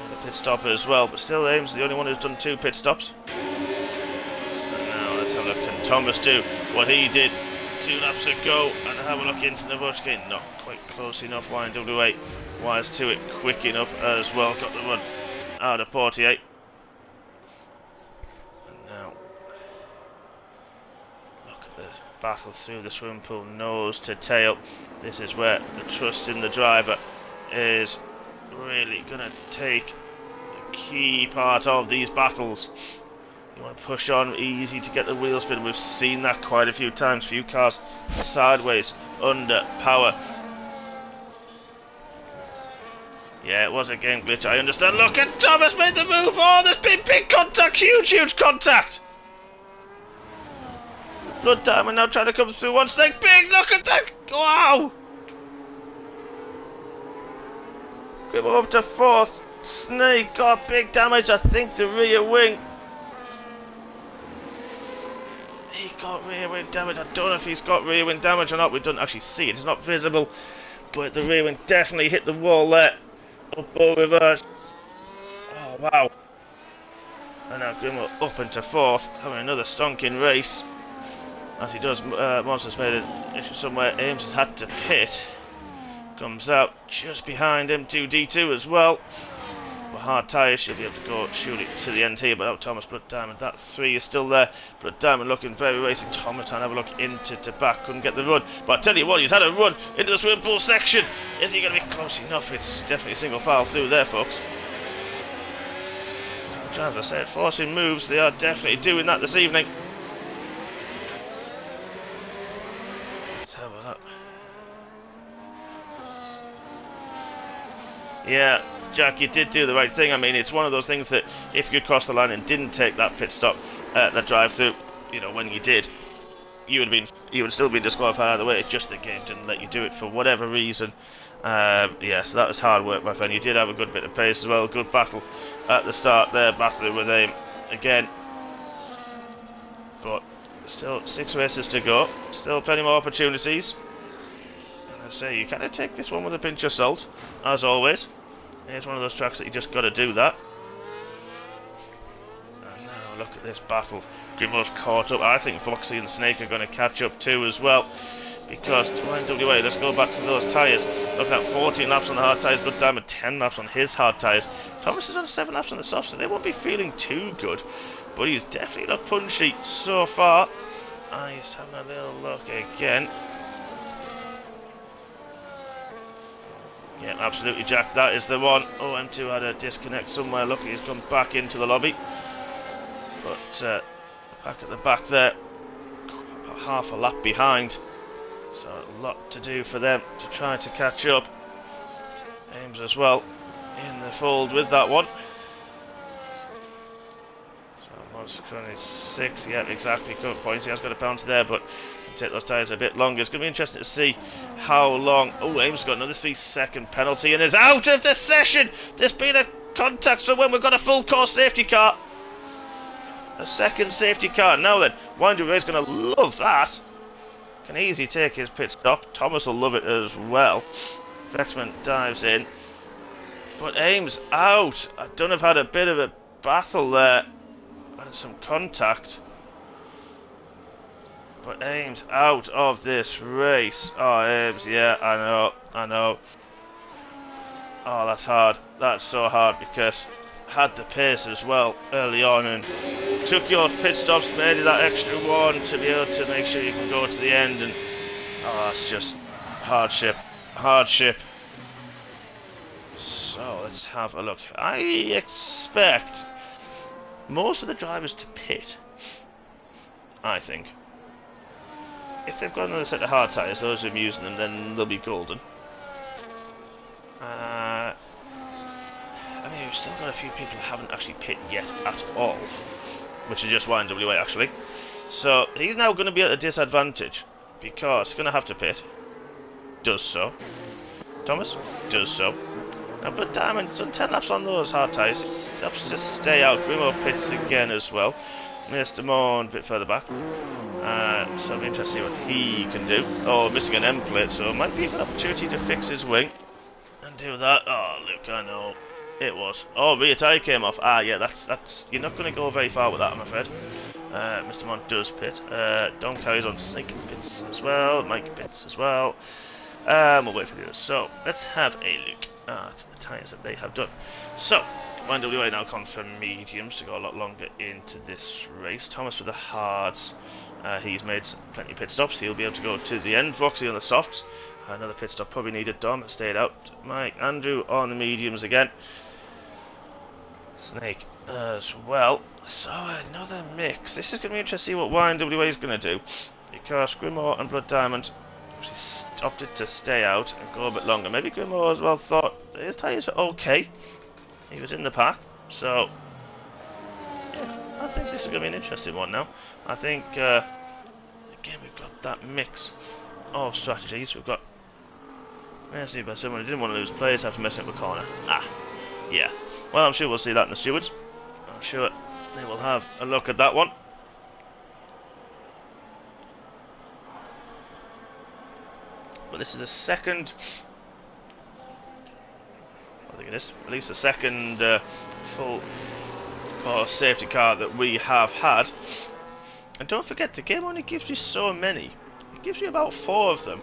And a pit stop as well, but still Ames the only one who's done 2 pit stops. And now let's have a look. Can Thomas do what he did 2 laps ago and have a look into the Novochkin? Not quite close enough. YNWA wise to it, quick enough as well. Got the run out of 48. And now look at this battle through the swimming pool, nose to tail. This is where the trust in the driver is really going to take the key part of these battles. You want to push on, easy to get the wheel spin. We've seen that quite a few times. Few cars sideways, under power. Yeah, it was a game glitch, I understand. Look at Thomas made the move. Oh, there's been big contact, huge contact. Blood Diamond now trying to come through one. Snake big, look at that. Wow. We're up to 4th. Snake got big damage. I think the rear wing he got rear wing damage? I don't know if he's got rear wing damage or not. We don't actually see it. It's not visible. But the rear wing definitely hit the wall there. Up or reverse. Oh, wow. And now Grimmer up into fourth. Having another stonking race. As he does, Monster's made an issue somewhere. Ames has had to pit. Comes out just behind him. 2D2 as well. With hard tyres, she'll be able to go shoot it to the end here, but out Thomas Blood Diamond. That 3 is still there. Blood Diamond looking very racing. Thomas trying to have a look into the back, couldn't get the run. But I tell you what, he's had a run into the swimming pool section. Is he going to be close enough? It's definitely a single file through there, folks. As I said, forcing moves, they are definitely doing that this evening. Let's have a look. Yeah. Jack, you did do the right thing. I mean, it's one of those things that if you crossed the line and didn't take that pit stop, that drive through, you know, when you did, you would still be disqualified either way. It's just the game didn't let you do it for whatever reason. Yeah, so that was hard work, my friend. You did have a good bit of pace as well. Good battle at the start there, battling with aim again. But still 6 races to go. Still plenty more opportunities. And I say, you kind of take this one with a pinch of salt, as always. It's one of those tracks that you just got to do that. And now look at this battle. Grimmo's caught up. I think Foxy and Snake are going to catch up too as well. Because NWA, let's go back to those tyres. Look at 14 laps on the hard tyres, Blood Diamond 10 laps on his hard tyres. Thomas has done 7 laps on the soft, so they won't be feeling too good. But he's definitely looked punchy so far. And he's having a little look again. Yeah, absolutely, Jack. That is the one. Oh, M2 had a disconnect somewhere. Look, he's come back into the lobby. But back at the back there, half a lap behind. So a lot to do for them to try to catch up. Ames as well in the fold with that one. So Monster currently 6. Yeah, exactly. Good points. He has got a bounce there, but take those tyres a bit longer. It's going to be interesting to see how long. Oh, Ames got another 3-second penalty and is out of the session. There's been a contact somewhere. We've got a full course safety car. A second safety car. Now then, Winder Ray's going to love that. Can easily take his pit stop. Thomas will love it as well. Vexman dives in. But Ames out. I don't know if had a bit of a battle there. And some contact. But Ames out of this race. Oh, Ames, yeah, I know. Oh, that's hard. That's so hard because had the pace as well early on and took your pit stops, made it that extra one to be able to make sure you can go to the end. And oh, that's just hardship. So let's have a look. I expect most of the drivers to pit, I think. If they've got another set of hard tyres, those of them using them, then they'll be golden. I mean, we've still got a few people who haven't actually pit yet at all, which is just YNWA actually. So he's now going to be at a disadvantage because he's going to have to pit. Does so. Thomas does so. Now, Blood Diamond's done 10 laps on those hard tyres. It stops to stay out. Grimmo pits again as well. Mr. Moon a bit further back. So it'll be interesting to see what he can do. Oh, missing an M plate, so it might be an opportunity to fix his wing and do that. Oh, look, I know it was. Oh, rear tyre came off. Ah, yeah, that's. You're not going to go very far with that, I'm afraid. Mr. Moon does pit. Don carries on. Snake pits as well. Mike pits as well. We'll wait for the others. So let's have a look at the tyres that they have done. So. NWA now gone for mediums to go a lot longer into this race. Thomas with the hards. He's made plenty of pit stops. He'll be able to go to the end. Voxy on the softs. Another pit stop probably needed. Dom stayed out. Mike, Andrew on the mediums again. Snake as well. So another mix. This is going to be interesting to see what YNWA is going to do. Because Grimmo and Blood Diamond opted to stay out and go a bit longer. Maybe Grimmo as well thought his tyres are okay. He was in the pack, so yeah, I think this is going to be an interesting one now. I think, again, we've got that mix of strategies. We've got messing by someone who didn't want to lose players after messing up a corner. Ah, yeah. Well, I'm sure we'll see that in the stewards. I'm sure they will have a look at that one. this is the second, I think it is, at least the second full safety car that we have had. And don't forget, the game only gives you so many. It gives you about 4 of them.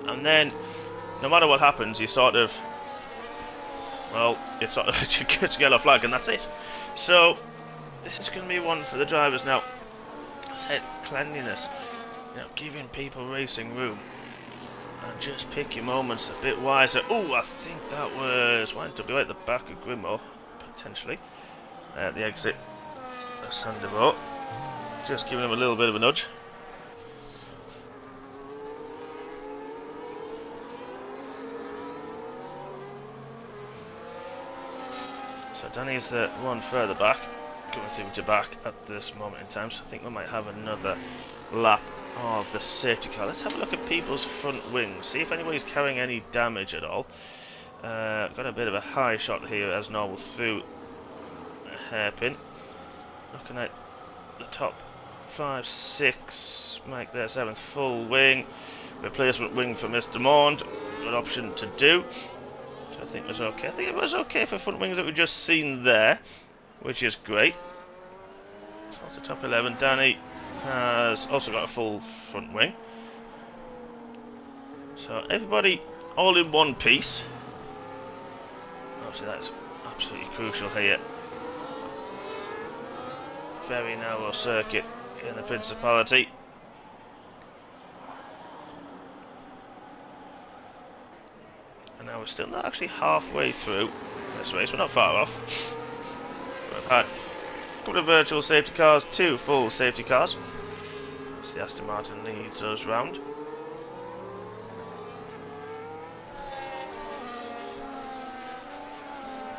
And then, no matter what happens, you sort of, well, it's sort of gets a yellow flag and that's it. So, this is going to be one for the drivers now. I said cleanliness, you know, giving people racing room. And just pick your moments a bit wiser. Oh, I think that was YW at the back of Grimmo, potentially. At the exit of Sandoval. Just giving him a little bit of a nudge. So Danny's the one further back, going through to back at this moment in time. So I think we might have another lap of the safety car. Let's have a look at people's front wings, see if anybody's carrying any damage at all. Got a bit of a high shot here as normal through a hairpin. Looking at the top 5, 6, make their 7th full wing. Replacement wing for Mr. Mond. Good option to do. So I think it was okay. I think it was okay for front wings that we've just seen there, which is great. So that's the top 11. Danny has also got a full front wing. So everybody all in one piece. Obviously that's absolutely crucial here. Very narrow circuit in the Principality. And now we're still not actually halfway through this race. We're not far off. We've had a couple of virtual safety cars, 2 full safety cars. The Aston Martin leads us round.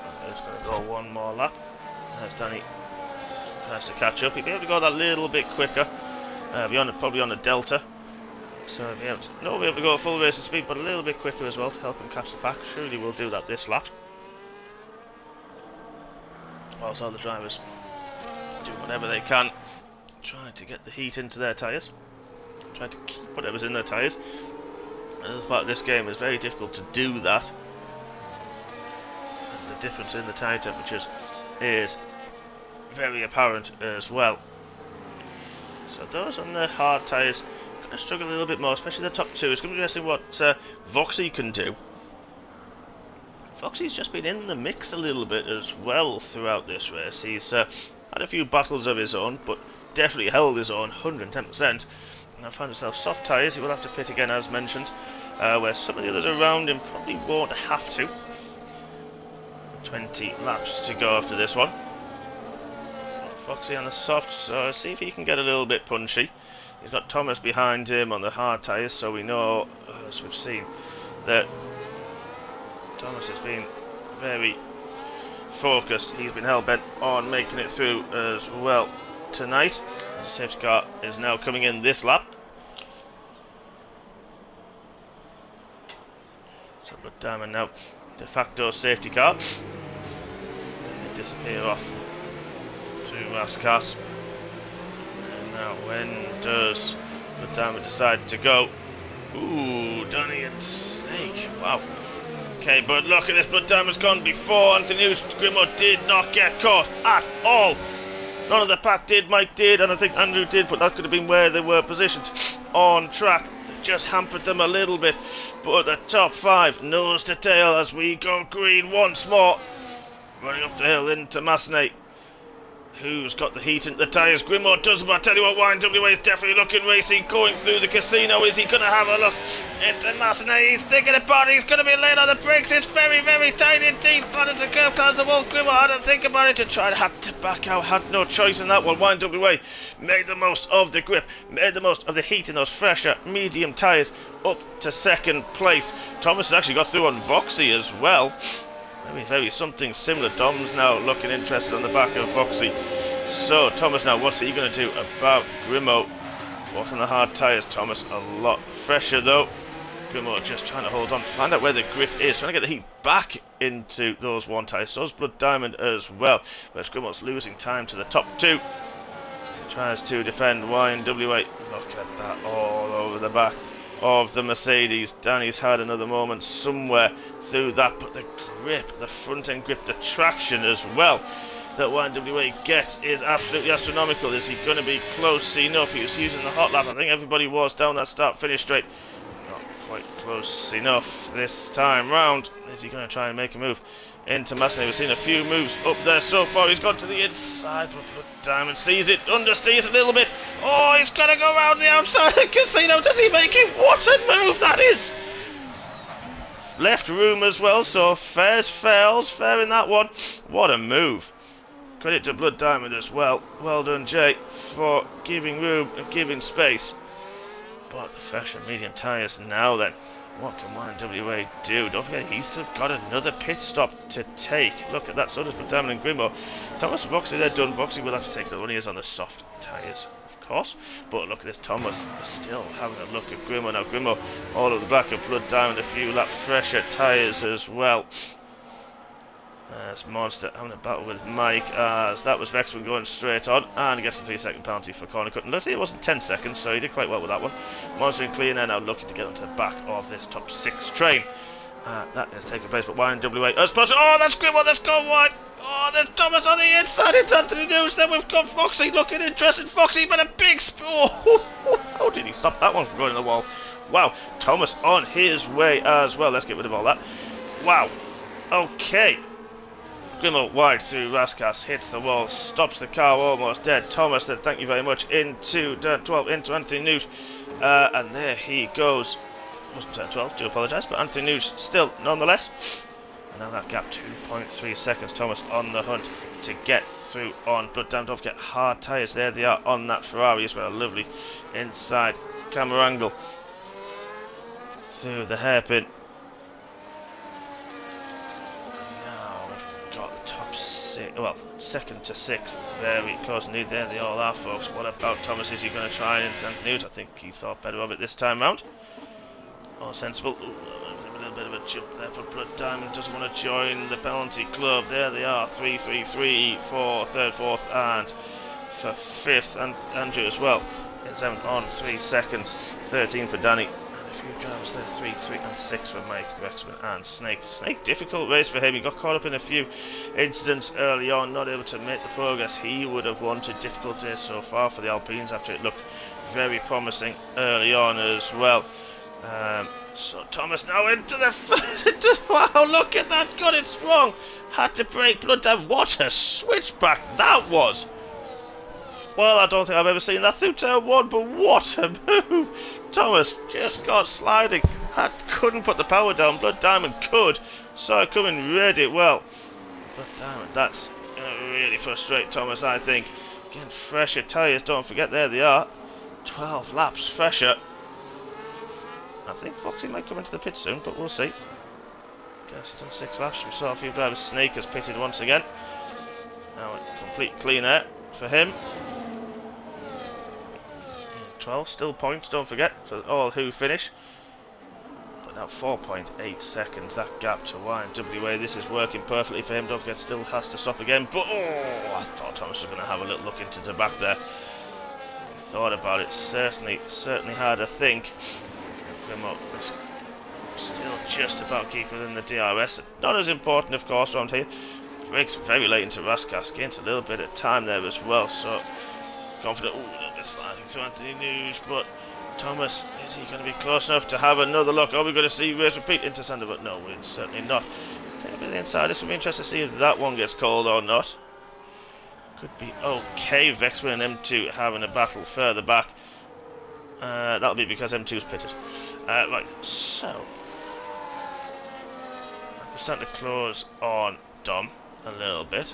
I'm just going to go one more lap. There's Danny. Tries to catch up. He'll be able to go that little bit quicker. Probably on a delta. So he'll be able to go at full racing speed, but a little bit quicker as well to help him catch the pack. Surely we'll do that this lap. Also, the drivers do whatever they can, trying to get the heat into their tyres, trying to keep whatever's in their tyres. And as part of this game, it's very difficult to do that. And the difference in the tyre temperatures is very apparent as well. So those on the hard tyres are going to struggle a little bit more, especially the top 2. It's going to be interesting what Voxy can do. Voxy's just been in the mix a little bit as well throughout this race. He's had a few battles of his own, but definitely held his own 110%. And I found himself soft tyres. He will have to pit again, as mentioned, where some of the others around him probably won't have to. 20 laps to go after this one. Foxy on the softs, so see if he can get a little bit punchy. He's got Thomas behind him on the hard tyres, so we know, as we've seen, that Thomas has been very focused. He's been hell-bent on making it through as well tonight. The safety car is now coming in this lap. So Blood Diamond now de facto safety car. They disappear off through Raskas. And now when does Blood Diamond decide to go? Ooh, Donny and Snake. Wow. Okay, but look at this. Blood Diamond's gone before Anthony Grimmo did not get caught at all. None of the pack did. Mike did, and I think Andrew did, but that could have been where they were positioned on track. Just hampered them a little bit. But the top 5, nose to tail as we go green once more. Running up the hill into Massenet. Who's got the heat in the tyres? Grimmo does, but I tell you what, YNWA is definitely looking racy. Going through the casino, is he going to have a look into Massenet? He's thinking about it, he's going to be late on the brakes. It's very, very tight indeed. Planning to curve towards the wall. Grimmo had to think about it to try to have to back out. Had no choice in that one. YNWA made the most of the grip, made the most of the heat in those fresher medium tyres up to second place. Thomas has actually got through on Voxy as well. Very something similar. Dom's now looking interested on the back of Voxy. So Thomas now, what's he going to do about Grimmo? What's on the hard tyres? Thomas a lot fresher though. Grimmo just trying to hold on, find out where the grip is, trying to get the heat back into those one tyres. So's Blood Diamond as well. Whereas Grimmo's losing time to the top 2. He tries to defend YNWA. Look at that, all over the back of the Mercedes. Danny's had another moment somewhere through that, but the grip, the front end grip, the traction as well that YNWA gets is absolutely astronomical. Is he going to be close enough? He was using the hot lap. I think everybody was down that start finish straight. Not quite close enough this time round. Is he going to try and make a move into Massey? We've seen a few moves up there so far. He's got to the inside, but Diamond sees it, understeers a little bit. Oh, he's got to go around the outside of Casino. Does he make it? What a move that is! Left room as well, so fair's fair in that one. What a move. Credit to Blood Diamond as well. Well done, Jay, for giving room and giving space. But the fresh and medium tyres now then. What can YNWA do? Don't forget, he's still got another pit stop to take. Look at that, so does Blood Diamond and Grimo. Thomas and Boxy, they're done. Boxy will have to take the one he is on the soft tyres, of course. But look at this, Thomas is still having a look at Grimo. Now Grimo all at the back of Blood Diamond, a few laps fresher tyres as well. As Monster having a battle with Mike, as that was Vexman going straight on, and he gets a 3-second penalty for corner cut. And luckily it wasn't 10 seconds, so he did quite well with that one. Monster and Clean now looking to get onto the back of this top 6 train. That is taking place, but YNWA as possible. Oh, that's Grimo, that's gone wide. Oh, there's Thomas on the inside, it's Anthony News. Then we've got Foxy looking interesting. Foxy, but a big how did he stop that one from going in the wall? Wow, Thomas on his way as well. Let's get rid of all that. Wow, okay. Grimo wide through Raskas, hits the wall, stops the car almost dead. Thomas said thank you very much into turn 12, into Anthony Newt, and there he goes. Wasn't turn 12, do apologise, but Anthony Newt still nonetheless. And now that gap 2.3 seconds. Thomas on the hunt to get through on Blood Diamond. Don't forget hard tyres, there they are on that Ferrari. He's got a lovely inside camera angle through the hairpin. Well, second to sixth, very close indeed. There they all are, folks. What about Thomas? Is he going to try and Newt? I think he thought better of it this time round. Oh, sensible. Ooh, a little bit of a jump there for Blood Diamond. Doesn't want to join the penalty club. There they are, 3-3-3 for third, fourth, and for fifth. And Andrew as well in seventh on 3 seconds. 13 for Danny. Drivers there, 3, 3 and 6 for Mike Rexman and Snake. Snake, difficult race for him. He got caught up in a few incidents early on, not able to make the progress he would have wanted. Difficult days so far for the Alpines after it looked very promising early on as well. So Thomas now into the wow, look at that, got it wrong. Had to break Blood down. What a switchback that was. Well, I don't think I've ever seen that through turn 1, but what a move. Thomas just got sliding. Couldn't put the power down. Blood Diamond could. Saw it coming, read it well. Blood Diamond, that's going to really frustrate Thomas, I think. Getting fresher tyres, don't forget, there they are. 12 laps fresher. I think Foxy might come into the pit soon, but we'll see. Guess he's done 6 laps. We saw a few drivers. Snake has pitted once again. Now a complete clean air for him. 12, still points, don't forget, for all who finish. But now 4.8 seconds, that gap to YNWA. This is working perfectly for him. Don't forget, still has to stop again. But, oh, I thought Thomas was going to have a little look into the back there. He thought about it, certainly had a think. Grimo is still just about keeping in the DRS. Not as important, of course, around here. Breaks very late into Raskas, gains a little bit of time there as well, so confident. Ooh, a little bit sliding through Anthony News, but Thomas, is he going to be close enough to have another look? Are we going to see race repeat into Sander? But no, we're certainly not. Maybe the inside, this will be interesting to see if that one gets called or not. Could be okay. Vexman and M2 having a battle further back. That'll be because M2's pitted. Right, so we're starting to close on Dom a little bit.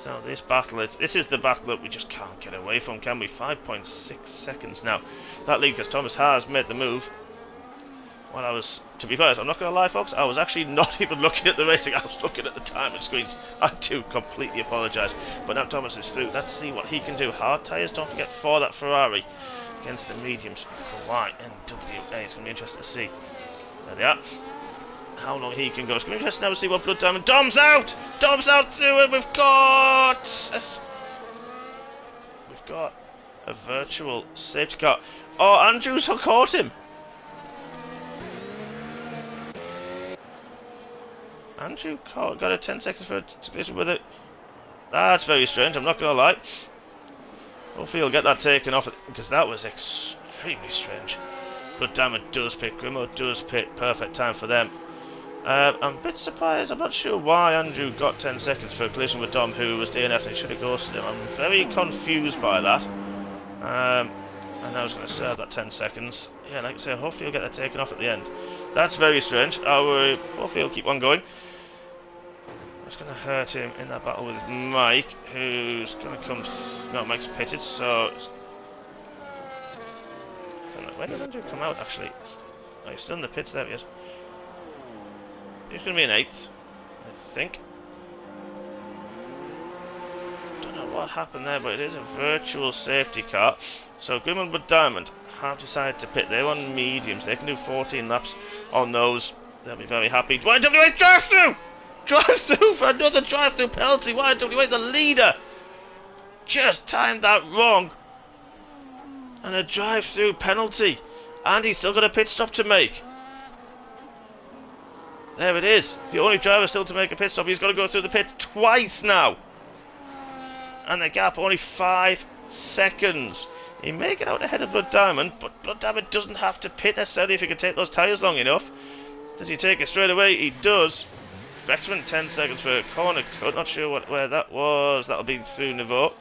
Now this battle, this is the battle that we just can't get away from, can we? 5.6 seconds now. That lead, because Thomas has made the move. Well, I was, to be fair, I'm not going to lie, folks, I was actually not even looking at the racing. I was looking at the timing screens. I do completely apologise. But now Thomas is through. Let's see what he can do. Hard tyres, don't forget, for that Ferrari against the mediums for YNWA. It's going to be interesting to see. There they are. How long he can go. It's going to be interesting now to see what Blood Diamond. Dom's out! Dom's out through it. We've got a virtual safety car. Oh, Andrews caught him. Andrew got a 10 seconds for a collision with it. That's very strange, I'm not going to lie. Hopefully he'll get that taken off, because that was extremely strange. But damn it, does pit. Grimo does pit. Perfect time for them. I'm a bit surprised. I'm not sure why Andrew got 10 seconds for a collision with Dom, who was DNF, and he should have ghosted him. I'm very confused by that. And I was going to serve that 10 seconds. Yeah, like I say, hopefully he'll get that taken off at the end. That's very strange. Hopefully he'll keep on going. It's going to hurt him in that battle with Mike, who's going to come... No, Mike's pitted, so... When did Andrew come out, actually? Oh, he's still in the pits there, he is. He's going to be in 8th, I think. Don't know what happened there, but it is a virtual safety car. So Goodman with Diamond have decided to pit. They're on mediums. They can do 14 laps on those. They'll be very happy. YWA drive-through! Drive-through for another drive-through penalty. YWA, the leader, just timed that wrong. And a drive-through penalty. And he's still got a pit stop to make. There it is. The only driver still to make a pit stop. He's got to go through the pit twice now. And the gap only 5 seconds. He may get out ahead of Blood Diamond, but Blood Diamond doesn't have to pit necessarily if he can take those tyres long enough. Does he take it straight away? He does. Vexman 10 seconds for a corner cut. Not sure where that was. That'll be through Nouveau.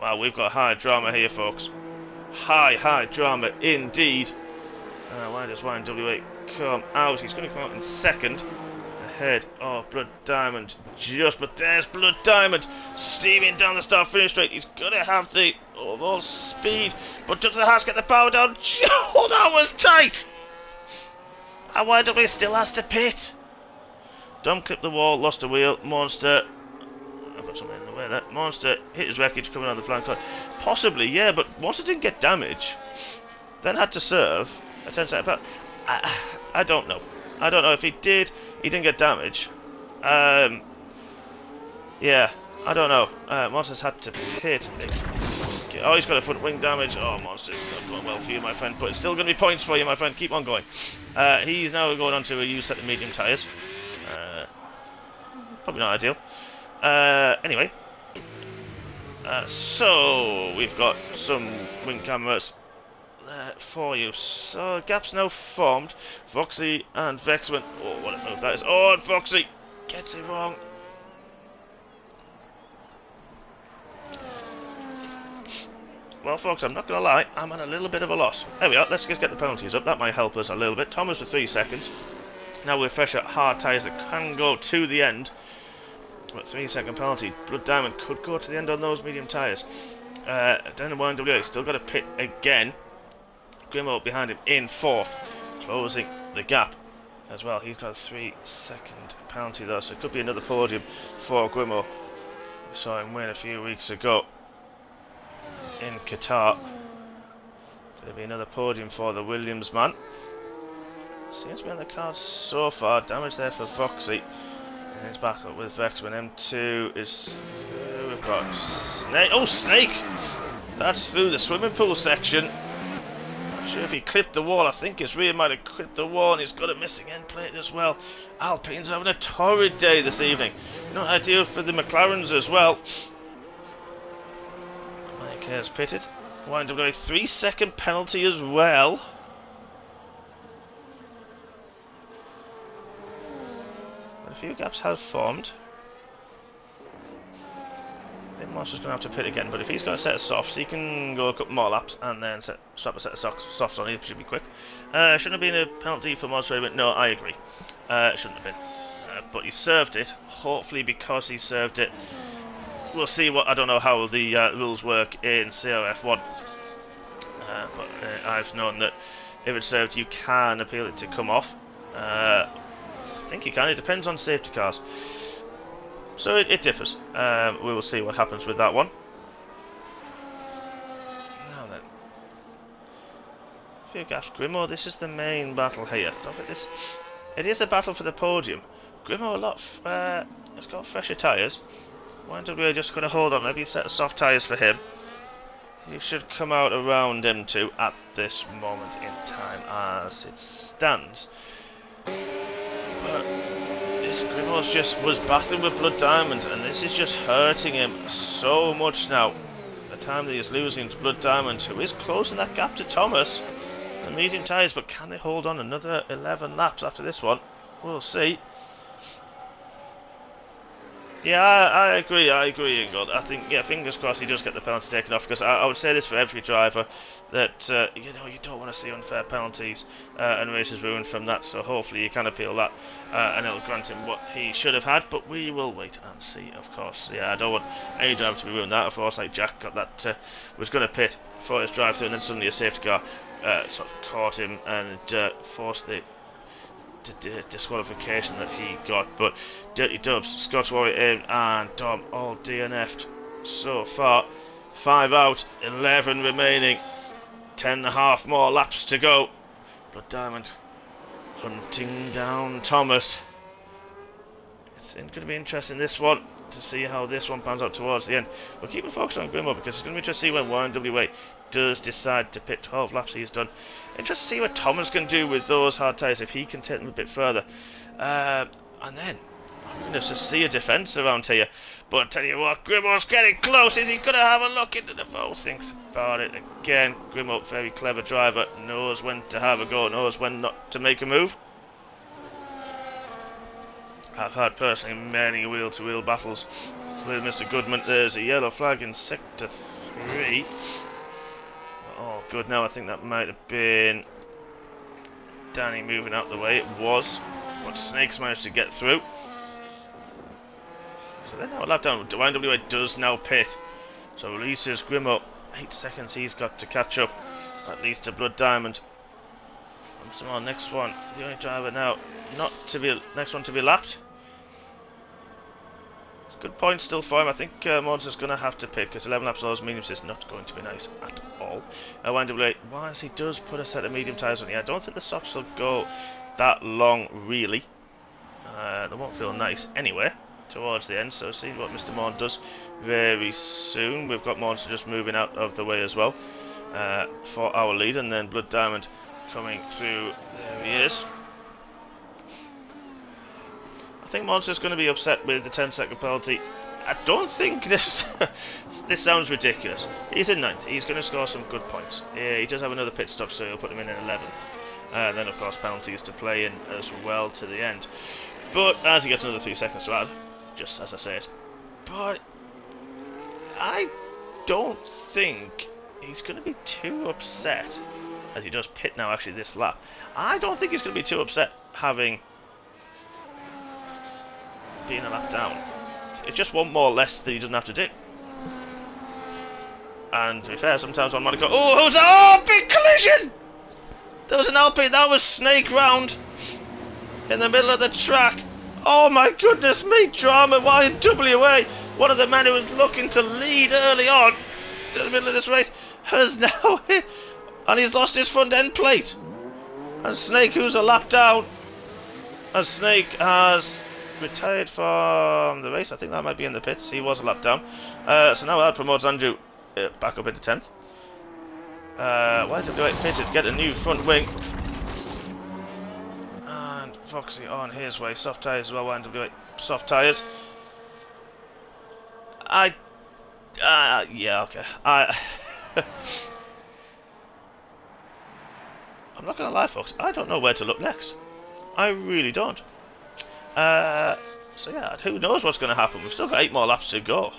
Wow, we've got high drama here, folks. High drama indeed. Why does YNWA come out? He's going to come out in 2nd. Ahead of Blood Diamond. But there's Blood Diamond steaming down the start-finish straight. He's going to have the overall speed. But does the Haas get the power down? Oh, that was tight! And YNWA still has to pit. Dom clipped the wall, lost a wheel. Monster... I've got something in the way there. Monster hit his wreckage coming on the flank. Possibly, yeah, but Monster didn't get damage. Then had to serve a 10-second. I don't know. I don't know if he did. He didn't get damage. Yeah, I don't know. Monster's had to pit. Oh, he's got a foot wing damage. Oh, Monster's not going well for you, my friend. But it's still going to be points for you, my friend. Keep on going. He's now going on to a U set of medium tyres. Probably not ideal. Anyway. So, we've got some wing cameras there for you. So, gap's now formed. Foxy and Vexman. Oh, what a move that is. Oh, and Foxy gets it wrong. Well, folks, I'm not going to lie. I'm at a little bit of a loss. There we are. Let's just get the penalties up. That might help us a little bit. Thomas with 3 seconds. Now we're fresh at hard tyres that can go to the end. But 3-second penalty. Blood Diamond could go to the end on those medium tyres. Then the YNWA still got to pit again. Grimo behind him in 4th, closing the gap as well. He's got a 3-second penalty though, so it could be another podium for Grimo. We saw him win a few weeks ago in Qatar. Could be another podium for the Williams man. Seems to be on the cards so far. Damage there for Foxy. In his battle with Vexman. M2 is... we've got Snake. Oh, Snake! That's through the swimming pool section. Not sure if he clipped the wall. I think his rear might have clipped the wall, and he's got a missing end plate as well. Alpine's having a torrid day this evening. Not ideal for the McLarens as well. Mike has pitted. YNWA 3-second penalty as well. A few gaps have formed. I think Monster's going to have to pit again, but if he's got a set of softs, he can go a couple more laps and then swap a set of softs on. It should be quick. Shouldn't have been a penalty for Monster, but no, I agree. Shouldn't have been. But he served it. Hopefully, because he served it, we'll see what. I don't know how the rules work in CRF1, but I've known that if it's served, you can appeal it to come off. I think you can. It depends on safety cars. So it differs. We will see what happens with that one. Now then. A few gaps. Grimo, this is the main battle here. Don't forget this. It is a battle for the podium. Grimo, a lot. It's got fresher tyres. YWA just going to hold on. Maybe a set of soft tyres for him. He should come out around M2 at this moment in time as it stands. But this Grimos just was battling with Blood Diamond, and this is just hurting him so much now. The time that he's losing to Blood Diamond, who is closing that gap to Thomas. The medium tyres, but can they hold on another 11 laps after this one? We'll see. Yeah, I agree, Ingold. I think, yeah, fingers crossed he does get the penalty taken off, because I would say this for every driver, that, you know, you don't want to see unfair penalties and races ruined from that, so hopefully you can appeal that, and it'll grant him what he should have had, but we will wait and see, of course. Yeah, I don't want any driver to be ruined that, of course, like Jack got that, was going to pit for his drive-through, and then suddenly a safety car sort of caught him and forced the disqualification that he got. But Dirty Dubs, Scotch Warrior in, and Dom all DNF'd so far. 5 out, 11 remaining, 10.5 more laps to go. Blood Diamond hunting down Thomas. It's going to be interesting, this one, to see how this one pans out towards the end. We'll keep it focused on Grimo, because it's going to be interesting to see when YWA does decide to pit 12 laps he's done. Interesting to see what Thomas can do with those hard tyres, if he can take them a bit further. And then, I'm going to just see a defence around here. But I tell you what, Grimo's getting close. Is he going to have a look into the foe? Thinks about it again. Grimo, very clever driver, knows when to have a go, knows when not to make a move. I've had personally many wheel-to-wheel battles with Mr. Goodman. There's a yellow flag in Sector 3. Oh, good. Now I think that might have been Danny moving out the way. It was, but Snakes managed to get through. So they're now a lap down. YWA does now pit. So releases Grimo. 8 seconds he's got to catch up, at least to Blood Diamond. Comes on, next one. The only driver now not to be next one to be lapped. Good point still for him. I think Mods is going to have to pick, because 11 laps lows mediums is not going to be nice at all. YWA, once he does put a set of medium tyres on here, I don't think the softs will go that long, really. They won't feel nice anyway towards the end, so see what Mr. Morn does very soon. We've got Monster just moving out of the way as well for our lead, and then Blood Diamond coming through. There he is. I think Monster's going to be upset with the 10-second penalty. I don't think this this sounds ridiculous. He's in 9th. He's going to score some good points. He does have another pit stop, so he'll put him in 11th. And then, of course, penalties to play in as well to the end. But as he gets another 3 seconds to add, just as I said. But I don't think he's going to be too upset, as he does pit now, actually, this lap. I don't think he's going to be too upset having being a lap down. It's just one more less that he doesn't have to do. And to be fair, sometimes on Monaco. Oh, who's that? Oh, big collision! There was an LP. That was Snake round in the middle of the track. Oh my goodness me! Drama. YWA, one of the men who was looking to lead early on to the middle of this race, has now hit, and he's lost his front end plate. And Snake, who's a lap down, and Snake has retired from the race. I think that might be in the pits. He was a lap down. So now that promotes Andrew back up into 10th. YWA pitted to get a new front wing. And Foxy on his way. Soft tyres as well. YWA soft tyres. Yeah, okay. I'm not going to lie, folks. I don't know where to look next. I really don't. So yeah, who knows what's going to happen? We've still got 8 more laps to go.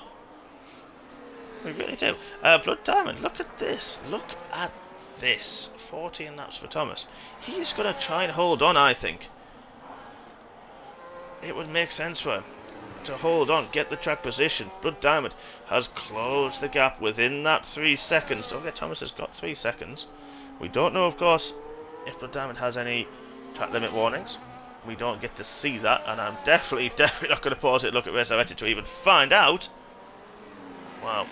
We really do. Blood Diamond, look at this. Look at this. 14 laps for Thomas. He's going to try and hold on, I think. It would make sense for him to hold on, get the track position. Blood Diamond has closed the gap within that 3 seconds. Don't forget, Thomas has got 3 seconds. We don't know, of course, if Blood Diamond has any track limit warnings. We don't get to see that, and I'm definitely not going to pause it and look at race directed to even find out. Wow.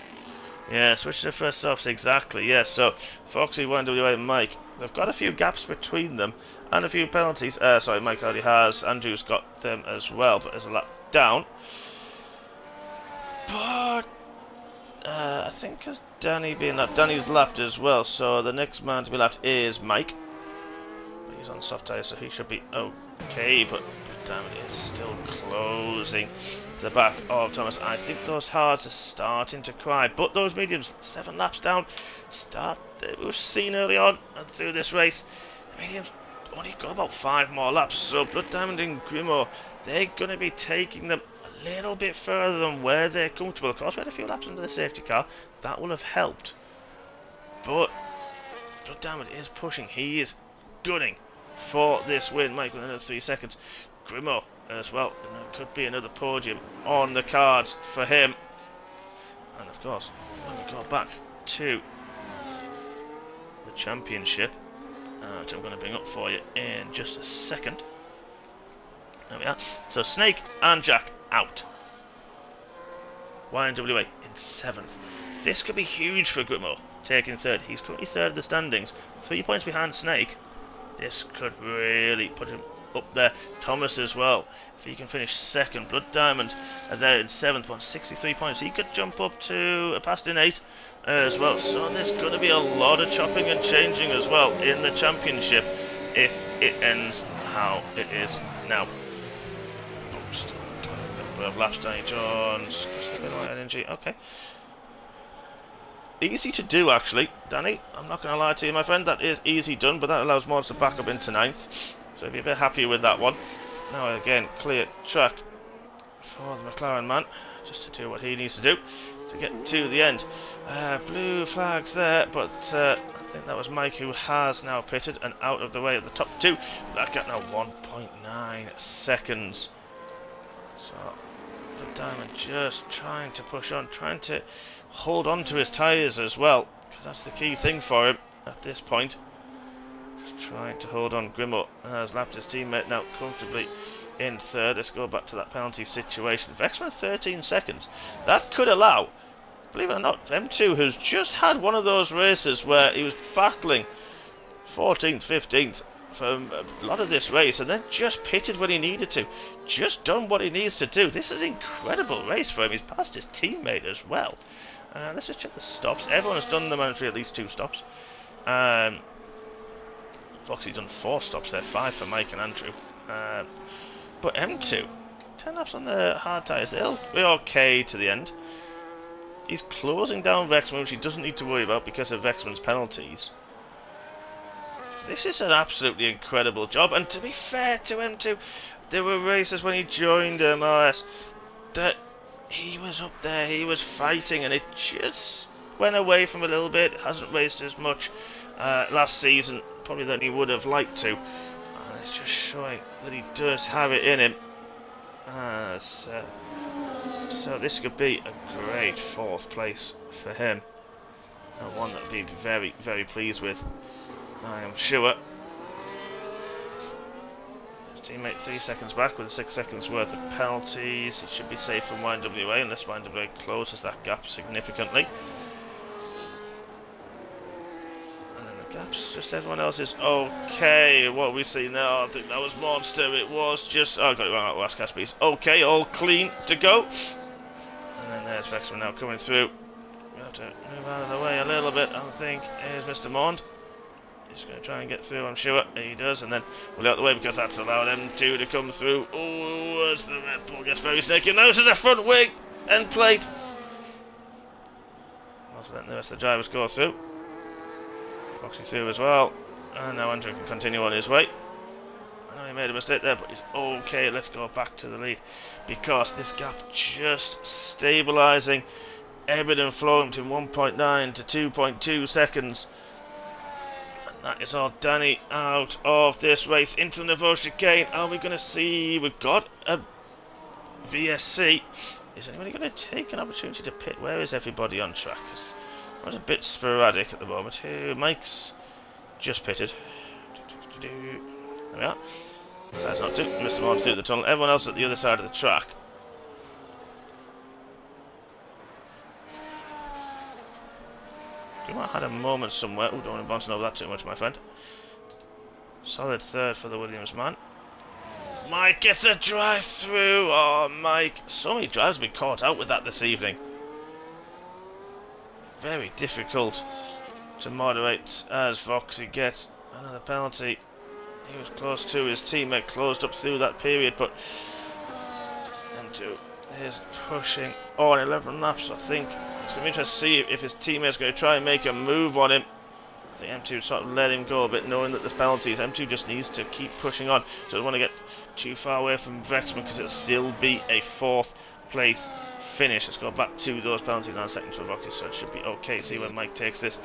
Yeah, switch to the first softs, exactly, yes. So, Foxy, YWA, and Mike, they've got a few gaps between them, and a few penalties. Sorry, Mike already has. Andrew's got them as well, but there's a lap down. But I think as Danny being lapped, Danny's lapped as well, so the next man to be lapped is Mike. But he's on soft tyres, so he should be okay, but damn it, it's still closing the back of Thomas. I think those hards are starting to cry, but those mediums, 7 laps down, it was seen early on and through this race. The mediums only got about 5 more laps, so Blood Diamond and Grimo, they're going to be taking them a little bit further than where they're comfortable. Of course, we had a few laps under the safety car, that will have helped, but Blood Diamond is pushing, he is gunning for this win. Mike with another 3 seconds, Grimo as well, and there could be another podium on the cards for him. And of course, when we go back to the championship, which I'm going to bring up for you in just a second. There we are. So Snake and Jack out. YNWA in 7th. This could be huge for Grimo, taking 3rd. He's currently 3rd in the standings, 3 points behind Snake. This could really put him up there. Thomas as well, if he can finish 2nd. Blood Diamond there in 7th, 163 points. He could jump up to past in 8 as well. So there's going to be a lot of chopping and changing as well in the championship if it ends how it is now. Still got a little bit of laps, Danny Jones, a bit of energy. Okay. Easy to do, actually, Danny. I'm not going to lie to you, my friend. That is easy done, but that allows Mods to back up into 9th. So be a bit happy with that one. Now again, clear track for the McLaren man, just to do what he needs to do to get to the end. Blue flags there, but I think that was Mike who has now pitted and out of the way of the top 2. That got now 1.9 seconds. So the Diamond just trying to push on, trying to hold on to his tyres as well, because that's the key thing for him at this point. Trying to hold on. Grimo has lapped his teammate now comfortably in 3rd. Let's go back to that penalty situation. Vexman 13 seconds. That could allow, believe it or not, M2 has just had one of those races where he was battling 14th, 15th for a lot of this race and then just pitted when he needed to. Just done what he needs to do. This is an incredible race for him. He's passed his teammate as well. Let's just check the stops. Everyone has done the mandatory at least 2 stops. Foxy's done 4 stops there, 5 for Mike and Andrew. But M2, 10 laps on the hard tyres, they'll be okay to the end. He's closing down Vexman, which he doesn't need to worry about because of Vexman's penalties. This is an absolutely incredible job, and to be fair to M2, there were races when he joined MRS that he was up there, he was fighting, and it just went away from a little bit. Hasn't raced as much last season probably than he would have liked to. It's just showing that he does have it in him. So this could be a great 4th place for him, and one that he'd be very, very pleased with, I am sure. His teammate 3 seconds back with 6 seconds worth of penalties. He should be safe from YNWA unless YNWA closes that gap significantly. Gaps, just everyone else is okay. What we see now, I think that was Monster. It was just, I got it wrong. Last cast piece. Okay, all clean to go. And then there's Vexman now coming through. We have to move out of the way a little bit. I think here's Mr. Mond. He's going to try and get through, I'm sure. He does, and then we'll out the way because that's allowed M2 to come through. Oh, as the Red Bull gets very snaky. Now to the front wing end plate. Also, letting the rest of the drivers go through. Foxy through as well, and now Andrew can continue on his way. I know he made a mistake there, but he's okay. Let's go back to the lead because this gap just stabilising, ebbing and flowing to 1.9 to 2.2 seconds. And that is all Danny out of this race into the Nouveau chicane. Are we going to see? We've got a VSC. Is anybody going to take an opportunity to pit? Where is everybody on track? It's a bit sporadic at the moment. Mike's just pitted. There we are. That's not Mr. Mond through the tunnel. Everyone else at the other side of the track. You might have had a moment somewhere. Oh, don't want to bounce over that too much, my friend. Solid 3rd for the Williams man. Mike gets a drive through. Oh, Mike. So many drives have been caught out with that this evening. Very difficult to moderate as Voxy gets another penalty. He was close to his teammate, closed up through that period, but M2 is pushing on 11 laps. I think it's going to be interesting to see if his teammate's going to try and make a move on him. I think M2 sort of let him go a bit, knowing that there's penalties. M2 just needs to keep pushing on. Doesn't want to get too far away from Vexman because it'll still be a 4th place finish. Let's go back to those penalties now, seconds for Voxy, so it should be okay. See where Mike takes this.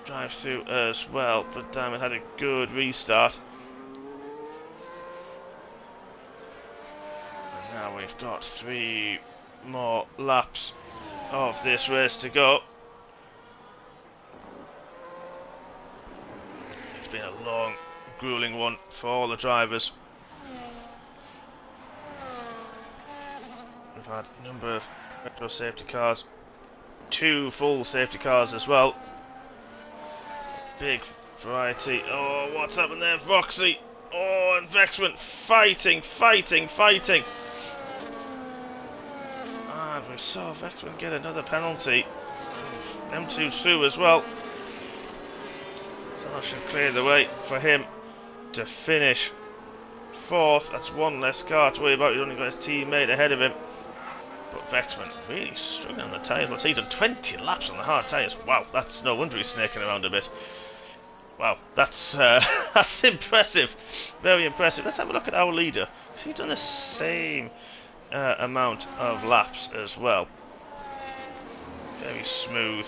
Drive through as well, but Diamond had a good restart. And now we've got 3 more laps of this race to go. It's been a long, grueling one for all the drivers. We've had a number of retro safety cars, 2 full safety cars as well. Big variety. Oh, what's happened there? Voxy. Oh, and Vexman fighting. And we saw Vexman get another penalty. M2 through as well. So that should clear the way for him to finish 4th. That's 1 less car to worry about. He's only got his teammate ahead of him. But Vexman really struggling on the tyres. What's he done? 20 laps on the hard tyres. Wow, that's no wonder he's snaking around a bit. Wow, that's that's impressive. Very impressive. Let's have a look at our leader. He's done the same amount of laps as well. Very smooth.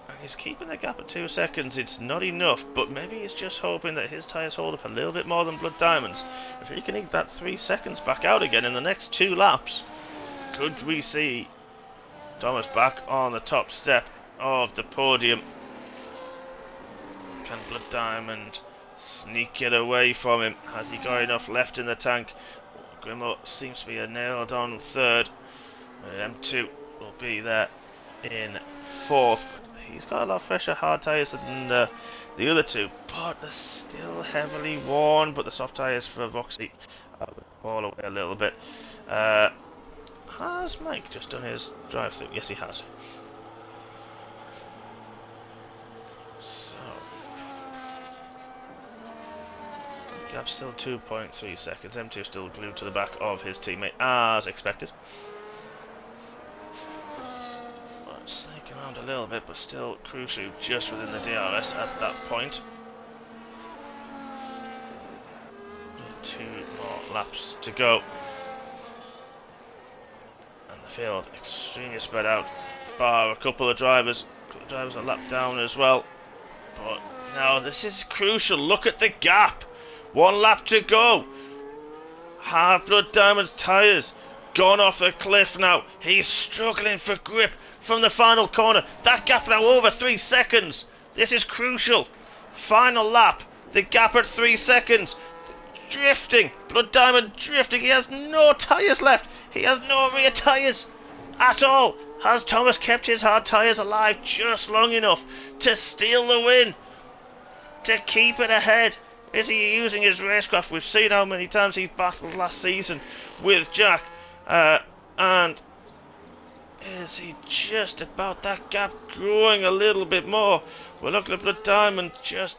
And he's keeping the gap at 2 seconds. It's not enough, but maybe he's just hoping that his tyres hold up a little bit more than Blood Diamond's. If he can eke that 3 seconds back out again in the next 2 laps, could we see Thomas back on the top step of the podium? Can Blood Diamond sneak it away from him? Has he got enough left in the tank? Grimo seems to be a nailed on 3rd. M2 will be there in 4th. He's got a lot fresher hard tyres than the other 2, but they're still heavily worn. But the soft tyres for Voxy fall away a little bit. Has Mike just done his drive through? Yes, he has. Gap still 2.3 seconds. M2 still glued to the back of his teammate as expected. But snaking around a little bit, but still Crucial just within the DRS at that point. 2 more laps to go. And the field extremely spread out, bar a couple of drivers. A couple of drivers are lapped down as well. But now this is crucial. Look at the gap. 1 lap to go. Have Blood Diamond's tyres gone off the cliff now? He's struggling for grip from the final corner. That gap now over 3 seconds. This is crucial. Final lap. The gap at 3 seconds. Drifting. Blood Diamond drifting. He has no tyres left. He has no rear tyres at all. Has Thomas kept his hard tyres alive just long enough to steal the win? To keep it ahead? Is he using his racecraft? We've seen how many times he battled last season with Jack. And is he just about that gap growing a little bit more? We're looking at Blood Diamond just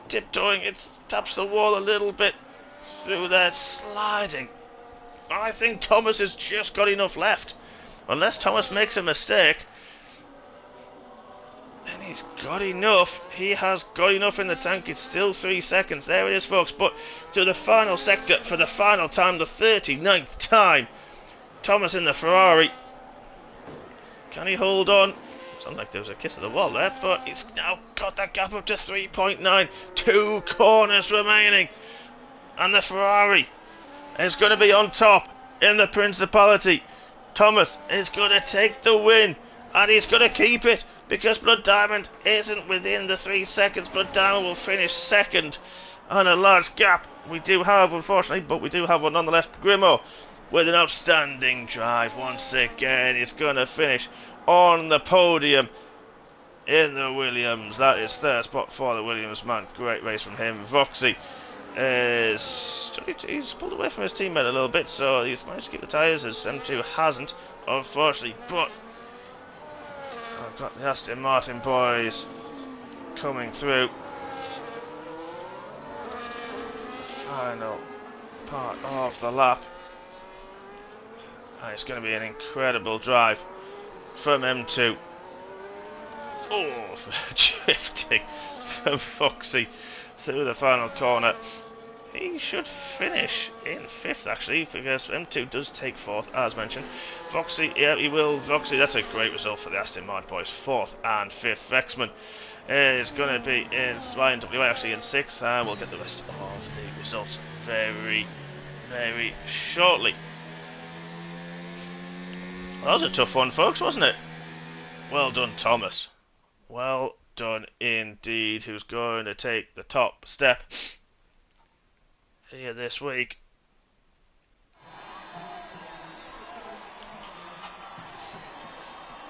tiptoeing. It taps the wall a little bit through there, sliding. I think Thomas has just got enough left. Unless Thomas makes a mistake, then he's got enough. He has got enough in the tank. It's still 3 seconds. There it is, folks. But to the final sector for the final time, the 39th time. Thomas in the Ferrari. Can he hold on? Sounds like there was a kiss of the wall there, but he's now got that gap up to 3.9. 2 corners remaining. And the Ferrari is going to be on top in the Principality. Thomas is going to take the win, and he's going to keep it. Because Blood Diamond isn't within the 3 seconds. Blood Diamond will finish second on a large gap. We do have, unfortunately, but we do have one nonetheless. Grimo with an outstanding drive once again. He's going to finish on the podium in the Williams. That is third spot for the Williams man. Great race from him. Voxy he's pulled away from his teammate a little bit, so he's managed to keep the tyres, as M2 hasn't, unfortunately. But I've got the Aston Martin boys coming through. Final part of the lap. And it's going to be an incredible drive from M2. Oh, drifting from Foxy through the final corner. He should finish in 5th, actually, because M2 does take 4th, as mentioned. Foxy, yeah, he will. Foxy, that's a great result for the Aston Martin boys. 4th and 5th. Vexman is going to be in YNWA, actually, in 6th, and we'll get the rest of the results very, very shortly. Well, that was a tough one, folks, wasn't it? Well done, Thomas. Well done indeed. Who's going to take the top step here this week?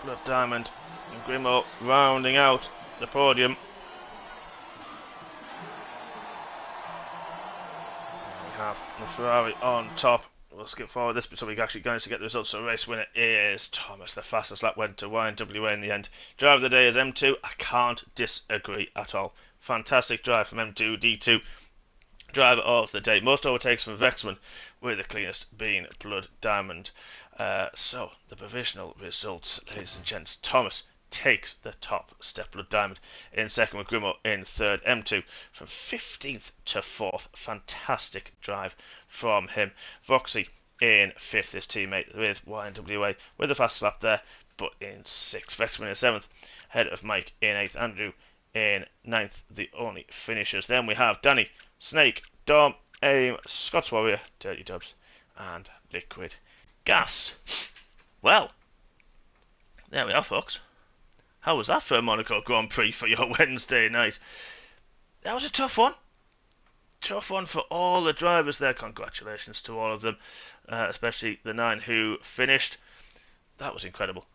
Blood Diamond and Grimo rounding out the podium. We have the Ferrari on top. We'll skip forward this bit so we can actually going to get the results. So race winner is Thomas. The fastest lap went to YNWA in the end. Driver of the day is M2. I can't disagree at all. Fantastic drive from M2. D2. Driver of the day. Most overtakes from Vexman, with the cleanest being Blood Diamond. So the provisional results, ladies and gents. Thomas takes the top step. Blood Diamond in second, with Grimo in third. M2 from 15th to 4th. Fantastic drive from him. Voxy in 5th, his teammate with YNWA with the fastest lap there, but in 6th. Vexman in 7th, ahead of Mike in 8th. Andrew in 9th, the only finishers. Then we have Danny, Snake, Dom, Aim, Scots Warrior, Dirty Dubs, and Liquid Gas. Well, there we are, folks. How was that for Monaco Grand Prix for your Wednesday night? That was a tough one. Tough one for all the drivers there. Congratulations to all of them, especially the 9 who finished. That was incredible.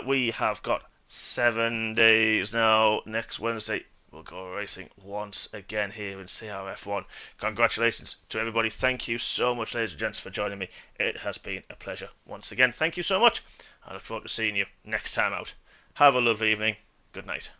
We have got 7 days now. Next Wednesday, we'll go racing once again here in CRF1. Congratulations to everybody. Thank you so much, ladies and gents, for joining me. It has been a pleasure once again. Thank you so much. I look forward to seeing you next time out. Have a lovely evening. Good night.